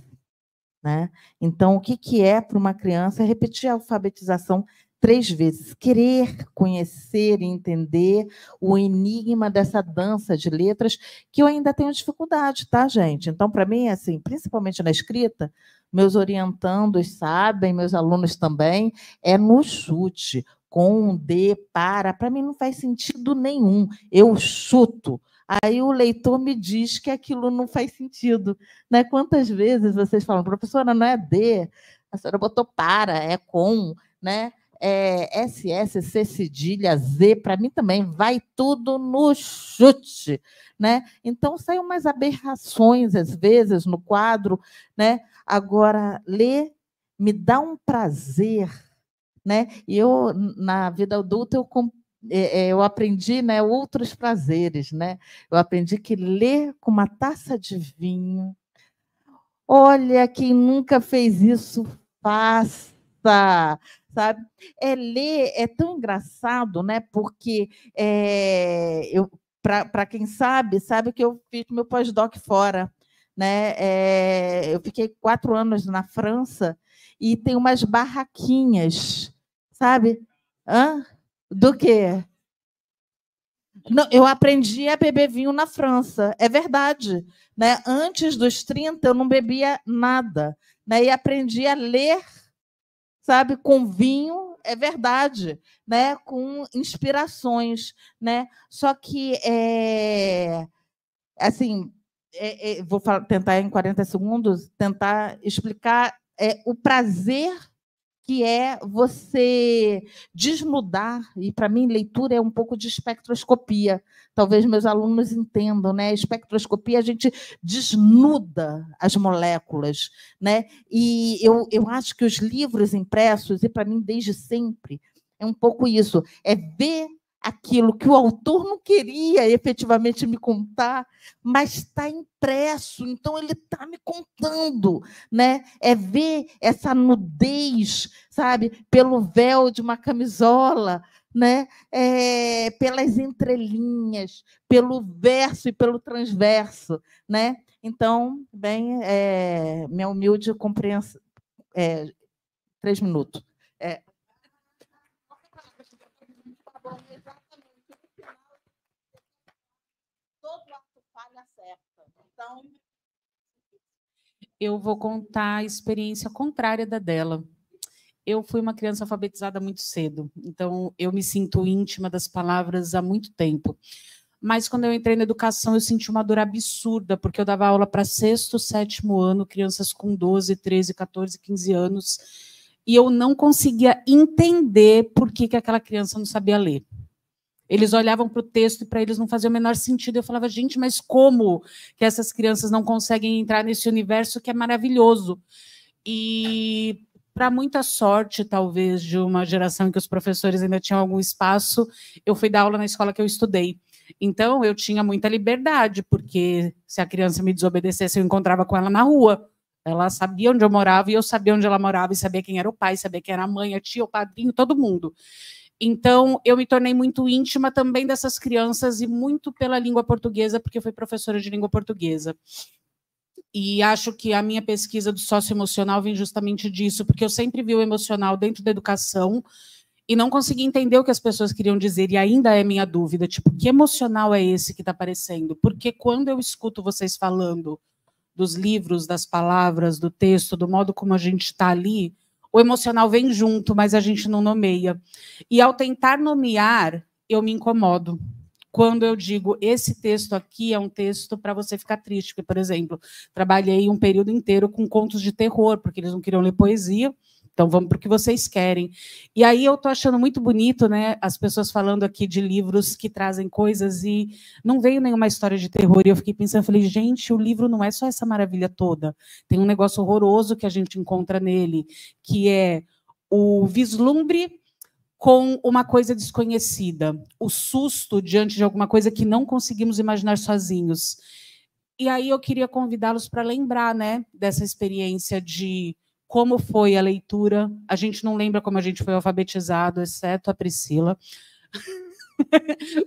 né? Então, o que é para uma criança repetir a alfabetização 3 vezes? Querer conhecer e entender o enigma dessa dança de letras, que eu ainda tenho dificuldade, tá, gente? Então, para mim, assim, principalmente na escrita, meus orientandos sabem, meus alunos também, é no chute, com, de, para mim não faz sentido nenhum. Eu chuto. Aí o leitor me diz que aquilo não faz sentido, né? Quantas vezes vocês falam, professora, não é de, a senhora botou para, é com, né? SS, C cedilha, Z, para mim também vai tudo no chute, né? Então saem umas aberrações às vezes no quadro, né? Agora ler me dá um prazer, né? E eu na vida adulta eu aprendi, né, outros prazeres, né? Eu aprendi que ler com uma taça de vinho, olha, quem nunca fez isso, faça, sabe? Ler é tão engraçado, né? Porque para quem sabe que eu fiz meu pós-doc fora, né? Eu fiquei 4 anos na França e tem umas barraquinhas, sabe? Do quê? Não, eu aprendi a beber vinho na França, é verdade, né? Antes dos 30 eu não bebia nada, né? E aprendi a ler, sabe, com vinho, é verdade, né? Com inspirações, né? Só que assim, vou tentar em 40 segundos tentar explicar o prazer que é você desnudar, e para mim leitura é um pouco de espectroscopia, talvez meus alunos entendam, né? Espectroscopia, a gente desnuda as moléculas, né? E eu acho que os livros impressos, e para mim desde sempre, é um pouco isso, é ver aquilo que o autor não queria efetivamente me contar, mas está impresso, então ele está me contando, né? É ver essa nudez, sabe, pelo véu de uma camisola, né? Pelas entrelinhas, pelo verso e pelo transverso, né? Então, bem, minha humilde compreensão, 3 minutos. Eu vou contar a experiência contrária da dela. Eu fui uma criança alfabetizada muito cedo, então eu me sinto íntima das palavras há muito tempo. Mas quando eu entrei na educação, eu senti uma dor absurda, porque eu dava aula para 6º, 7º ano, crianças com 12, 13, 14, 15 anos, e eu não conseguia entender por que aquela criança não sabia ler. Eles olhavam para o texto e para eles não fazia o menor sentido. Eu falava, gente, mas como que essas crianças não conseguem entrar nesse universo que é maravilhoso? E, para muita sorte, talvez, de uma geração em que os professores ainda tinham algum espaço, eu fui dar aula na escola que eu estudei. Então, eu tinha muita liberdade, porque se a criança me desobedecesse, eu encontrava com ela na rua. Ela sabia onde eu morava e eu sabia onde ela morava, e sabia quem era o pai, sabia quem era a mãe, a tia, o padrinho, todo mundo. Então, eu me tornei muito íntima também dessas crianças e muito pela língua portuguesa, porque eu fui professora de língua portuguesa. E acho que a minha pesquisa do socioemocional vem justamente disso, porque eu sempre vi o emocional dentro da educação e não consegui entender o que as pessoas queriam dizer, e ainda é minha dúvida, tipo, que emocional é esse que está aparecendo? Porque quando eu escuto vocês falando dos livros, das palavras, do texto, do modo como a gente está ali, o emocional vem junto, mas a gente não nomeia. E ao tentar nomear, eu me incomodo. Quando eu digo, esse texto aqui é um texto para você ficar triste, porque, por exemplo, trabalhei um período inteiro com contos de terror, porque eles não queriam ler poesia, então vamos para o que vocês querem. E aí eu estou achando muito bonito, né, as pessoas falando aqui de livros que trazem coisas e não veio nenhuma história de terror. E eu fiquei pensando, falei, gente, o livro não é só essa maravilha toda. Tem um negócio horroroso que a gente encontra nele, que é o vislumbre com uma coisa desconhecida, o susto diante de alguma coisa que não conseguimos imaginar sozinhos. E aí eu queria convidá-los para lembrar, né, dessa experiência de como foi a leitura. A gente não lembra como a gente foi alfabetizado, exceto a Priscila.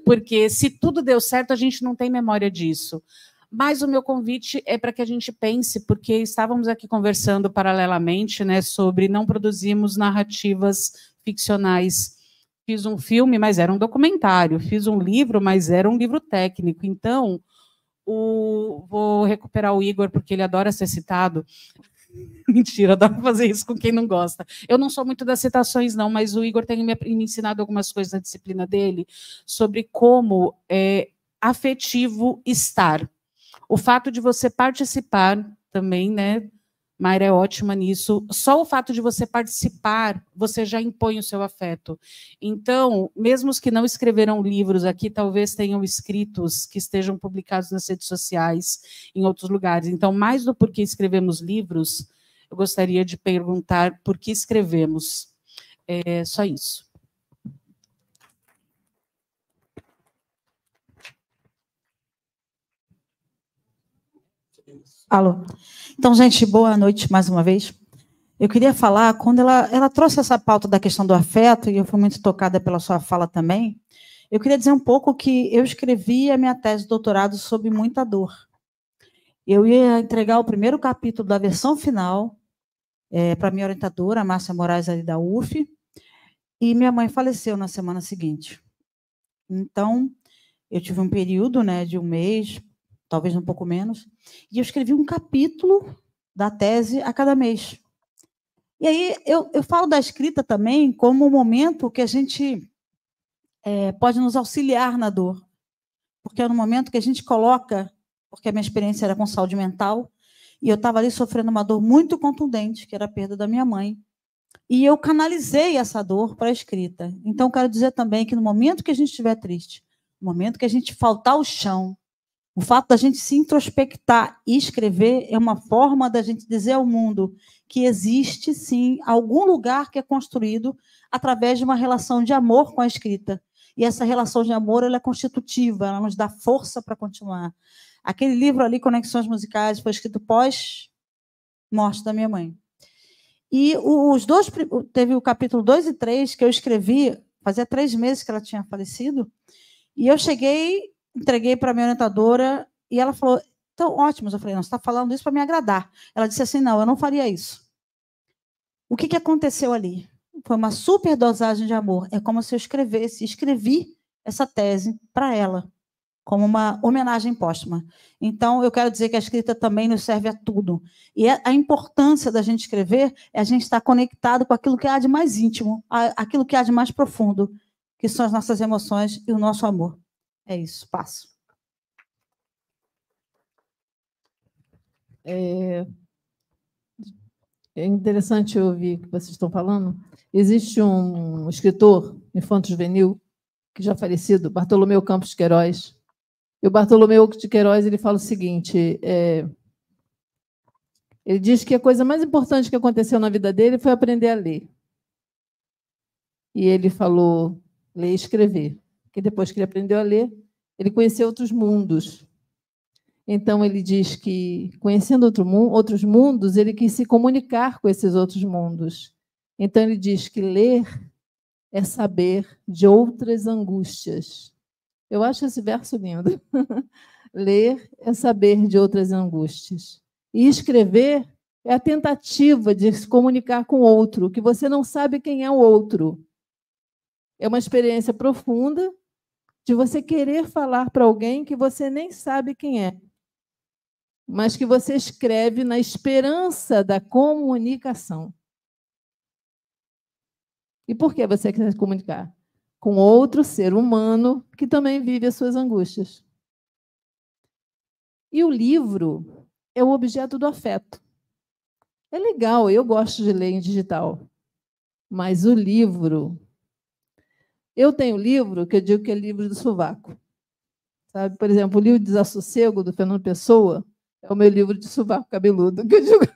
Porque se tudo deu certo, a gente não tem memória disso. Mas o meu convite é para que a gente pense, porque estávamos aqui conversando paralelamente, né, sobre não produzirmos narrativas ficcionais. Fiz um filme, mas era um documentário. Fiz um livro, mas era um livro técnico. Então, vou recuperar o Igor, porque ele adora ser citado. Mentira, adoro fazer isso com quem não gosta. Eu não sou muito das citações, não, mas o Igor tem me ensinado algumas coisas na disciplina dele sobre como é afetivo estar. O fato de você participar também, né? Mayra é ótima nisso. Só o fato de você participar, você já impõe o seu afeto. Então, mesmo os que não escreveram livros aqui, talvez tenham escritos que estejam publicados nas redes sociais, em outros lugares. Então, mais do porquê escrevemos livros, eu gostaria de perguntar por que escrevemos. É só isso. Alô. Então, gente, boa noite mais uma vez. Eu queria falar, quando ela trouxe essa pauta da questão do afeto, e eu fui muito tocada pela sua fala também, eu queria dizer um pouco que eu escrevi a minha tese de doutorado sob muita dor. Eu ia entregar o primeiro capítulo da versão final para a minha orientadora, a Márcia Moraes, ali da UF, e minha mãe faleceu na semana seguinte. Então, eu tive um período, né, de um mês, talvez um pouco menos, e eu escrevi um capítulo da tese a cada mês. E aí eu falo da escrita também como um momento que a gente pode nos auxiliar na dor, porque é no momento que a gente coloca, porque a minha experiência era com saúde mental, e eu estava ali sofrendo uma dor muito contundente, que era a perda da minha mãe. E eu canalizei essa dor para a escrita. Então, quero dizer também que no momento que a gente estiver triste, no momento que a gente faltar o chão, o fato da gente se introspectar e escrever é uma forma da gente dizer ao mundo que existe, sim, algum lugar que é construído através de uma relação de amor com a escrita. E essa relação de amor ela é constitutiva, ela nos dá força para continuar. Aquele livro ali, Conexões Musicais, foi escrito pós-morte da minha mãe. E teve o capítulo 2 e 3 que eu escrevi, fazia 3 meses que ela tinha falecido, e eu cheguei, entreguei para a minha orientadora, e ela falou, então, ótimo. Eu falei, não, você está falando isso para me agradar. Ela disse assim, não, eu não faria isso. O que aconteceu ali? Foi uma superdosagem de amor. É como se eu escrevi essa tese para ela, como uma homenagem póstuma. Então, eu quero dizer que a escrita também nos serve a tudo. E a importância da gente escrever é a gente estar conectado com aquilo que há de mais íntimo, aquilo que há de mais profundo, que são as nossas emoções e o nosso amor. É isso, passo. É interessante ouvir o que vocês estão falando. Existe um escritor infanto-juvenil, que já falecido, Bartolomeu Campos de Queiroz. E o Bartolomeu de Queiroz ele fala o seguinte, ele diz que a coisa mais importante que aconteceu na vida dele foi aprender a ler. E ele falou, ler e escrever. Porque depois que ele aprendeu a ler, ele conheceu outros mundos. Então, ele diz que, conhecendo outros mundos, ele quis se comunicar com esses outros mundos. Então, ele diz que ler é saber de outras angústias. Eu acho esse verso lindo. Ler é saber de outras angústias. E escrever é a tentativa de se comunicar com o outro, que você não sabe quem é o outro. É uma experiência profunda de você querer falar para alguém que você nem sabe quem é, mas que você escreve na esperança da comunicação. E por que você quer se comunicar? Com outro ser humano que também vive as suas angústias. E o livro é o objeto do afeto. É legal, eu gosto de ler em digital, mas o livro... Eu tenho livro que eu digo que é livro do sovaco. Sabe? Por exemplo, o livro Desassossego, do Fernando Pessoa, é o meu livro de sovaco cabeludo, que eu digo.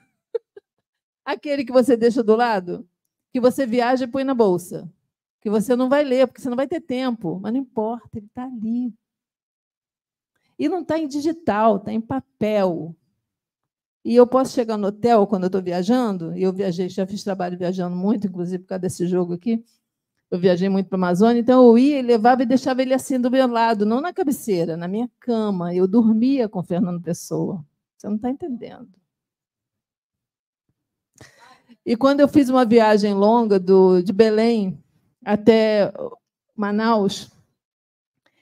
Aquele que você deixa do lado, que você viaja e põe na bolsa, que você não vai ler, porque você não vai ter tempo, mas não importa, ele está ali. E não está em digital, está em papel. E eu posso chegar no hotel quando eu estou viajando, e eu viajei, já fiz trabalho viajando muito, inclusive por causa desse jogo aqui, eu viajei muito para a Amazônia, então eu ia, levava e deixava ele assim do meu lado, não na cabeceira, na minha cama. Eu dormia com o Fernando Pessoa. Você não está entendendo. E quando eu fiz uma viagem longa de Belém até Manaus,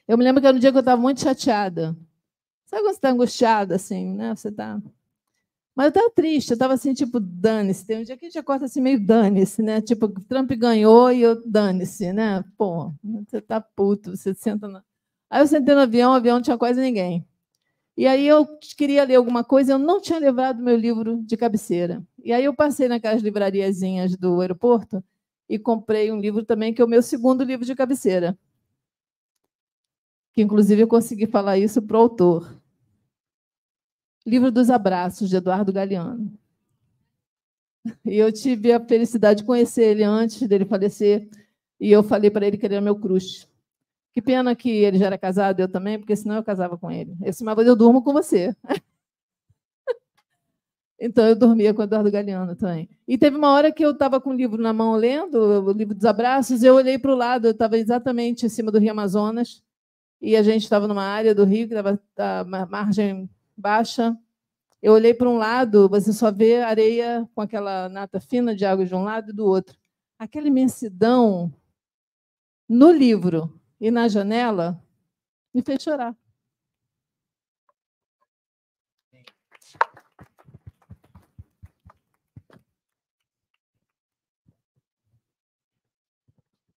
eu me lembro que era um dia que eu estava muito chateada. Sabe quando você está angustiada, assim, né? Você está... Mas eu estava triste, eu estava assim, tipo, dane-se. Tem um dia que a gente acorda assim, meio dane-se, né? Tipo, Trump ganhou e eu dane-se, né? Pô, você está puto, você senta na... Aí eu sentei no avião, o avião não tinha quase ninguém. E aí eu queria ler alguma coisa, eu não tinha levado meu livro de cabeceira. E aí eu passei naquelas livrariazinhas do aeroporto e comprei um livro também, que é o meu segundo livro de cabeceira. Que, inclusive, eu consegui falar isso para o autor. Livro dos Abraços, de Eduardo Galeano. E eu tive a felicidade de conhecer ele antes dele falecer, e eu falei para ele que ele era meu crush. Que pena que ele já era casado, eu também, porque senão eu casava com ele. Eu disse, mas eu durmo com você. Então, eu dormia com o Eduardo Galeano também. E teve uma hora que eu estava com o livro na mão, lendo, o livro dos Abraços, e eu olhei para o lado, eu estava exatamente em cima do Rio Amazonas, e a gente estava numa área do rio, que estava a margem baixa. Eu olhei para um lado, você só vê areia com aquela nata fina de água de um lado e do outro. Aquela imensidão no livro e na janela me fez chorar.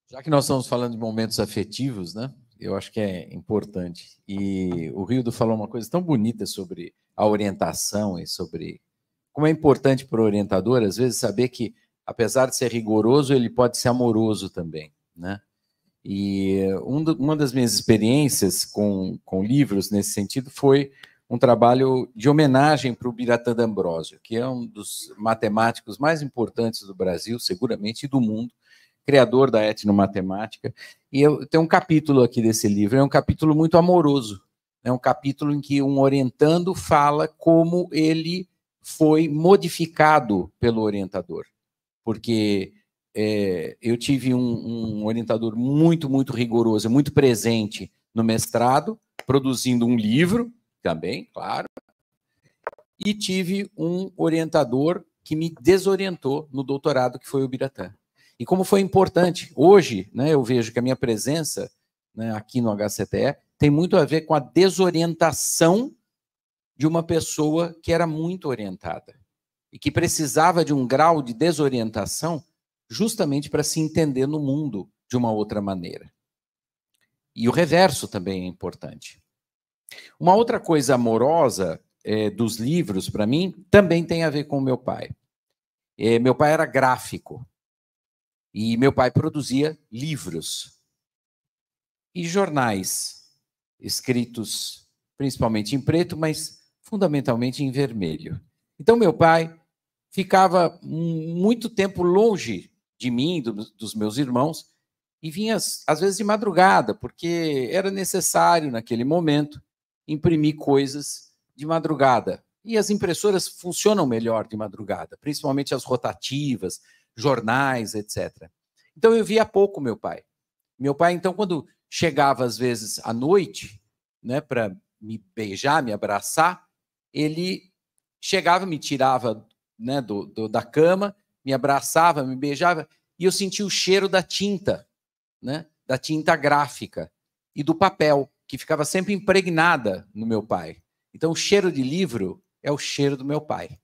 Já que nós estamos falando de momentos afetivos, né? Eu acho que é importante. E o Rildo falou uma coisa tão bonita sobre a orientação e sobre como é importante para o orientador, às vezes, saber que apesar de ser rigoroso, ele pode ser amoroso também, né? E uma das minhas experiências com livros nesse sentido foi um trabalho de homenagem para o Biratã D'Ambrosio, que é um dos matemáticos mais importantes do Brasil, seguramente, e do mundo, criador da etnomatemática. E tem um capítulo aqui desse livro, é um capítulo muito amoroso, é um capítulo em que um orientando fala como ele foi modificado pelo orientador, porque eu tive um orientador muito, muito rigoroso, muito presente no mestrado, produzindo um livro, também, claro, e tive um orientador que me desorientou no doutorado, que foi o Biratã. E como foi importante, hoje, né, eu vejo que a minha presença, né, aqui no HCTE tem muito a ver com a desorientação de uma pessoa que era muito orientada e que precisava de um grau de desorientação justamente para se entender no mundo de uma outra maneira. E o reverso também é importante. Uma outra coisa amorosa dos livros, para mim, também tem a ver com o meu pai. Meu pai era gráfico e meu pai produzia livros e jornais escritos principalmente em preto, mas fundamentalmente em vermelho. Então, meu pai ficava muito tempo longe de mim, dos meus irmãos, e vinha, às vezes, de madrugada, porque era necessário, naquele momento, imprimir coisas de madrugada. E as impressoras funcionam melhor de madrugada, principalmente as rotativas, jornais, etc. Então, eu via pouco meu pai. Meu pai, então, quando chegava, às vezes, à noite, né, para me beijar, me abraçar, ele chegava, me tirava, né, da cama, me abraçava, me beijava, e eu sentia o cheiro da tinta, né, da tinta gráfica e do papel, que ficava sempre impregnada no meu pai. Então, o cheiro de livro é o cheiro do meu pai.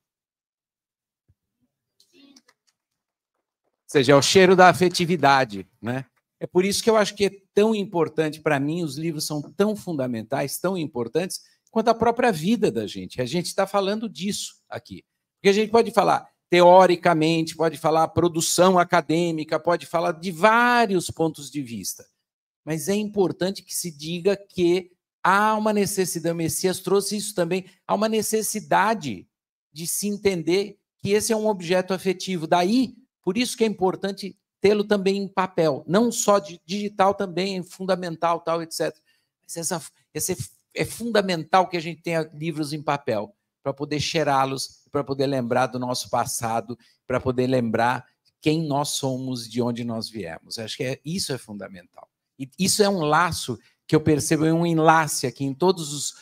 Ou seja, é o cheiro da afetividade, né? É por isso que eu acho que é tão importante para mim, os livros são tão fundamentais, tão importantes, quanto a própria vida da gente. A gente está falando disso aqui. Porque a gente pode falar teoricamente, pode falar produção acadêmica, pode falar de vários pontos de vista. Mas é importante que se diga que há uma necessidade, o Messias trouxe isso também, há uma necessidade de se entender que esse é um objeto afetivo. Daí, por isso que é importante tê-lo também em papel, não só digital também, fundamental, tal, etc. Mas é fundamental que a gente tenha livros em papel, para poder cheirá-los, para poder lembrar do nosso passado, para poder lembrar quem nós somos, de onde nós viemos. Acho que isso é fundamental. E isso é um laço que eu percebo, é um enlace aqui em todas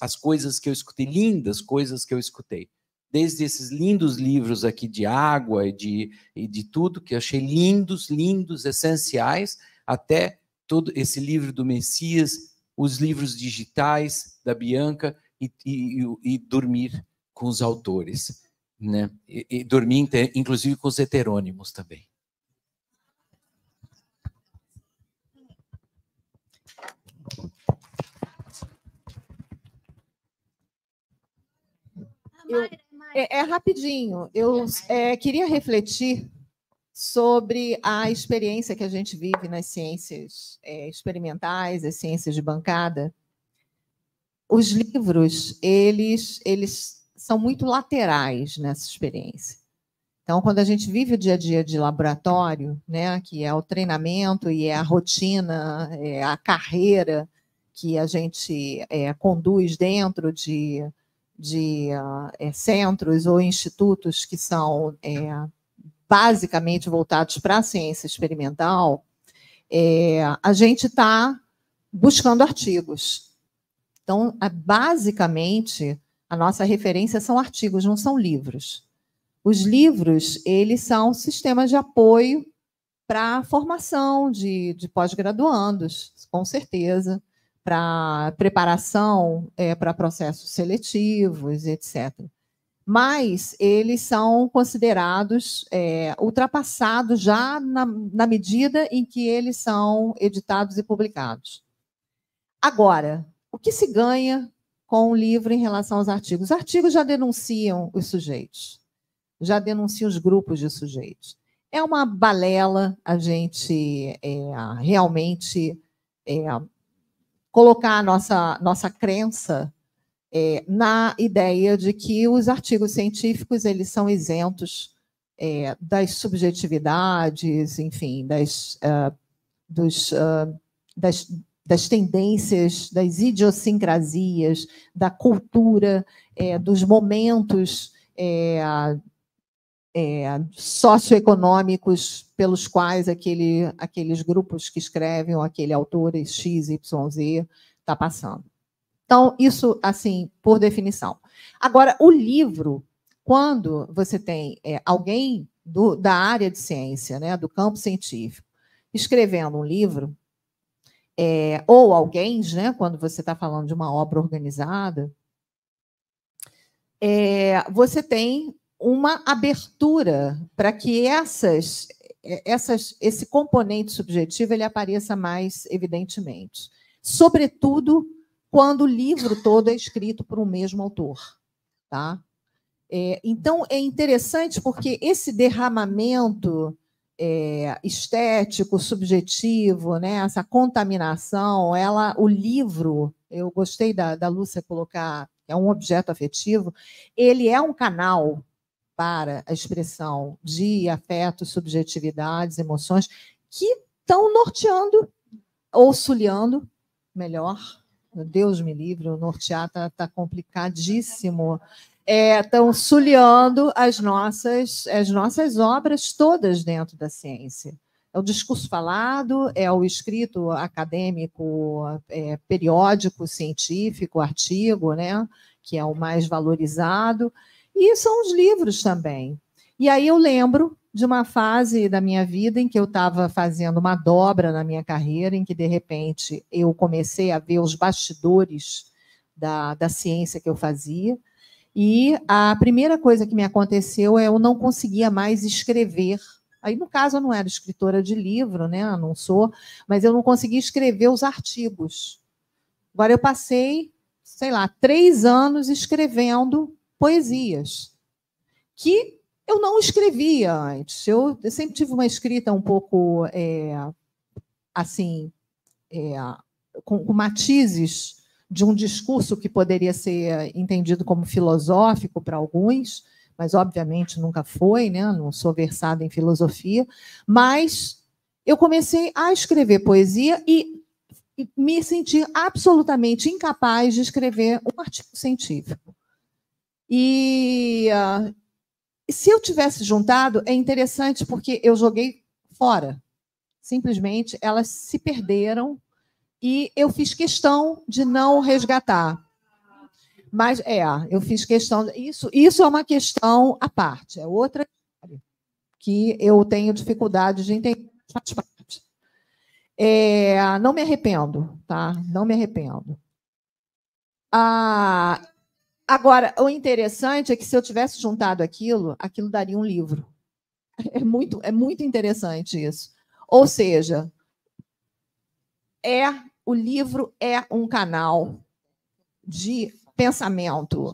as coisas que eu escutei, lindas coisas que eu escutei. Desde esses lindos livros aqui de água e de tudo, que eu achei lindos, lindos, essenciais, até todo esse livro do Messias, os livros digitais da Bianca e dormir com os autores, né? E dormir, inclusive, com os heterônimos também. Rapidinho, eu queria refletir sobre a experiência que a gente vive nas ciências experimentais, as ciências de bancada. Os livros, eles são muito laterais nessa experiência. Então, quando a gente vive o dia a dia de laboratório, né, que é o treinamento e é a rotina, é a carreira que a gente conduz dentro de centros ou institutos que são basicamente voltados para a ciência experimental, a gente está buscando artigos. Então, basicamente, a nossa referência são artigos, não são livros. Os livros, eles são sistemas de apoio para a formação de pós-graduandos, com certeza, para preparação para processos seletivos, etc. Mas eles são considerados ultrapassados já na medida em que eles são editados e publicados. Agora, o que se ganha com o livro em relação aos artigos? Os artigos já denunciam os sujeitos. já denuncia os grupos de sujeitos. É uma balela a gente realmente colocar a nossa crença na ideia de que os artigos científicos eles são isentos das subjetividades, enfim, das tendências, das idiosincrasias, da cultura, dos momentos socioeconômicos pelos quais aqueles grupos que escrevem, ou aquele autor X, Y, Z, está passando. Então, isso, assim, por definição. Agora, o livro, quando você tem alguém da área de ciência, né, do campo científico, escrevendo um livro, ou alguém, né, quando você está falando de uma obra organizada, você tem uma abertura para que esse componente subjetivo ele apareça mais evidentemente. Sobretudo quando o livro todo é escrito por um mesmo autor. Tá? Então, é interessante porque esse derramamento estético, subjetivo, né, essa contaminação, o livro, eu gostei da Lúcia colocar, é um objeto afetivo, ele é um canal para a expressão de afetos, subjetividades, emoções que estão norteando ou sulhando, melhor, Deus me livre, o nortear está complicadíssimo, estão sulhando as nossas obras todas dentro da ciência. É o discurso falado, é o escrito acadêmico, periódico, científico, artigo, né, que é o mais valorizado, e são os livros também. E aí eu lembro de uma fase da minha vida em que eu estava fazendo uma dobra na minha carreira, em que, de repente, eu comecei a ver os bastidores da ciência que eu fazia, e a primeira coisa que me aconteceu eu não conseguia mais escrever. Aí, no caso, eu não era escritora de livro, né? Não sou, mas eu não conseguia escrever os artigos. Agora, eu passei, sei lá, 3 anos escrevendo poesias, que eu não escrevia antes. Eu sempre tive uma escrita um pouco, assim, com matizes de um discurso que poderia ser entendido como filosófico para alguns, mas, obviamente, nunca foi, né? Não sou versada em filosofia, mas eu comecei a escrever poesia e me senti absolutamente incapaz de escrever um artigo científico. E se eu tivesse juntado, é interessante porque eu joguei fora. Simplesmente, elas se perderam e eu fiz questão de não resgatar. Mas, eu fiz questão... Isso é uma questão à parte, é outra história, que eu tenho dificuldade de entender. Não me arrependo, tá? Não me arrependo. Agora, o interessante é que se eu tivesse juntado aquilo daria um livro. É muito interessante isso. Ou seja, o livro é um canal de pensamento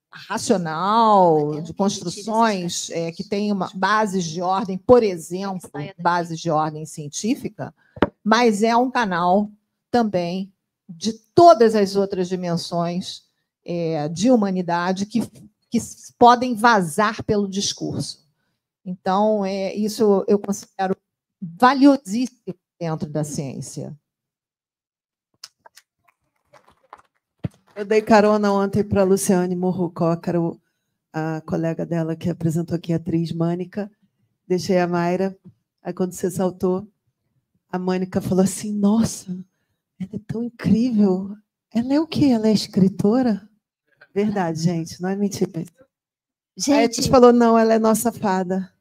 racional, de construções que têm bases de ordem, por exemplo, bases de ordem científica, mas é um canal também de todas as outras dimensões de humanidade que podem vazar pelo discurso. Então, isso eu considero valiosíssimo dentro da ciência. Eu dei carona ontem para a Luciane Morro Cócaro, a colega dela que apresentou aqui, a atriz Mânica. Deixei a Mayra. Aí, quando você saltou, a Mânica falou assim, nossa, ela é tão incrível. Ela é o quê? Ela é escritora? Verdade, gente, não é mentira. Gente, aí a gente falou, não, ela é nossa fada.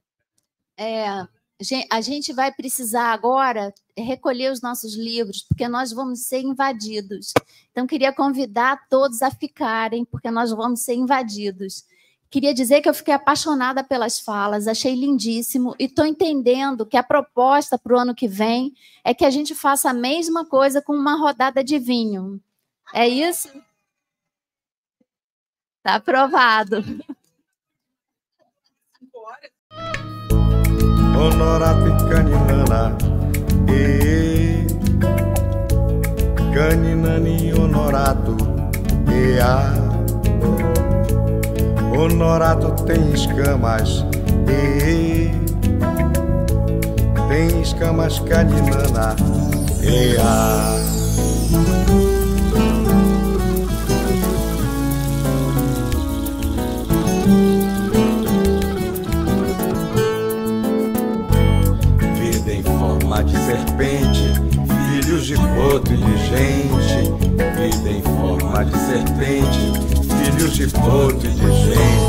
A gente vai precisar agora recolher os nossos livros, porque nós vamos ser invadidos. Então, queria convidar todos a ficarem, porque nós vamos ser invadidos. Queria dizer que eu fiquei apaixonada pelas falas, achei lindíssimo, e estou entendendo que a proposta para o ano que vem é que a gente faça a mesma coisa com uma rodada de vinho. É isso? Está aprovado. Honorato e caninana, caninani honorato, Honorato tem escamas, tem escamas caninana, Vida em forma de serpente, filhos de poto e de gente. Vida em forma de serpente, filhos de poto e de gente.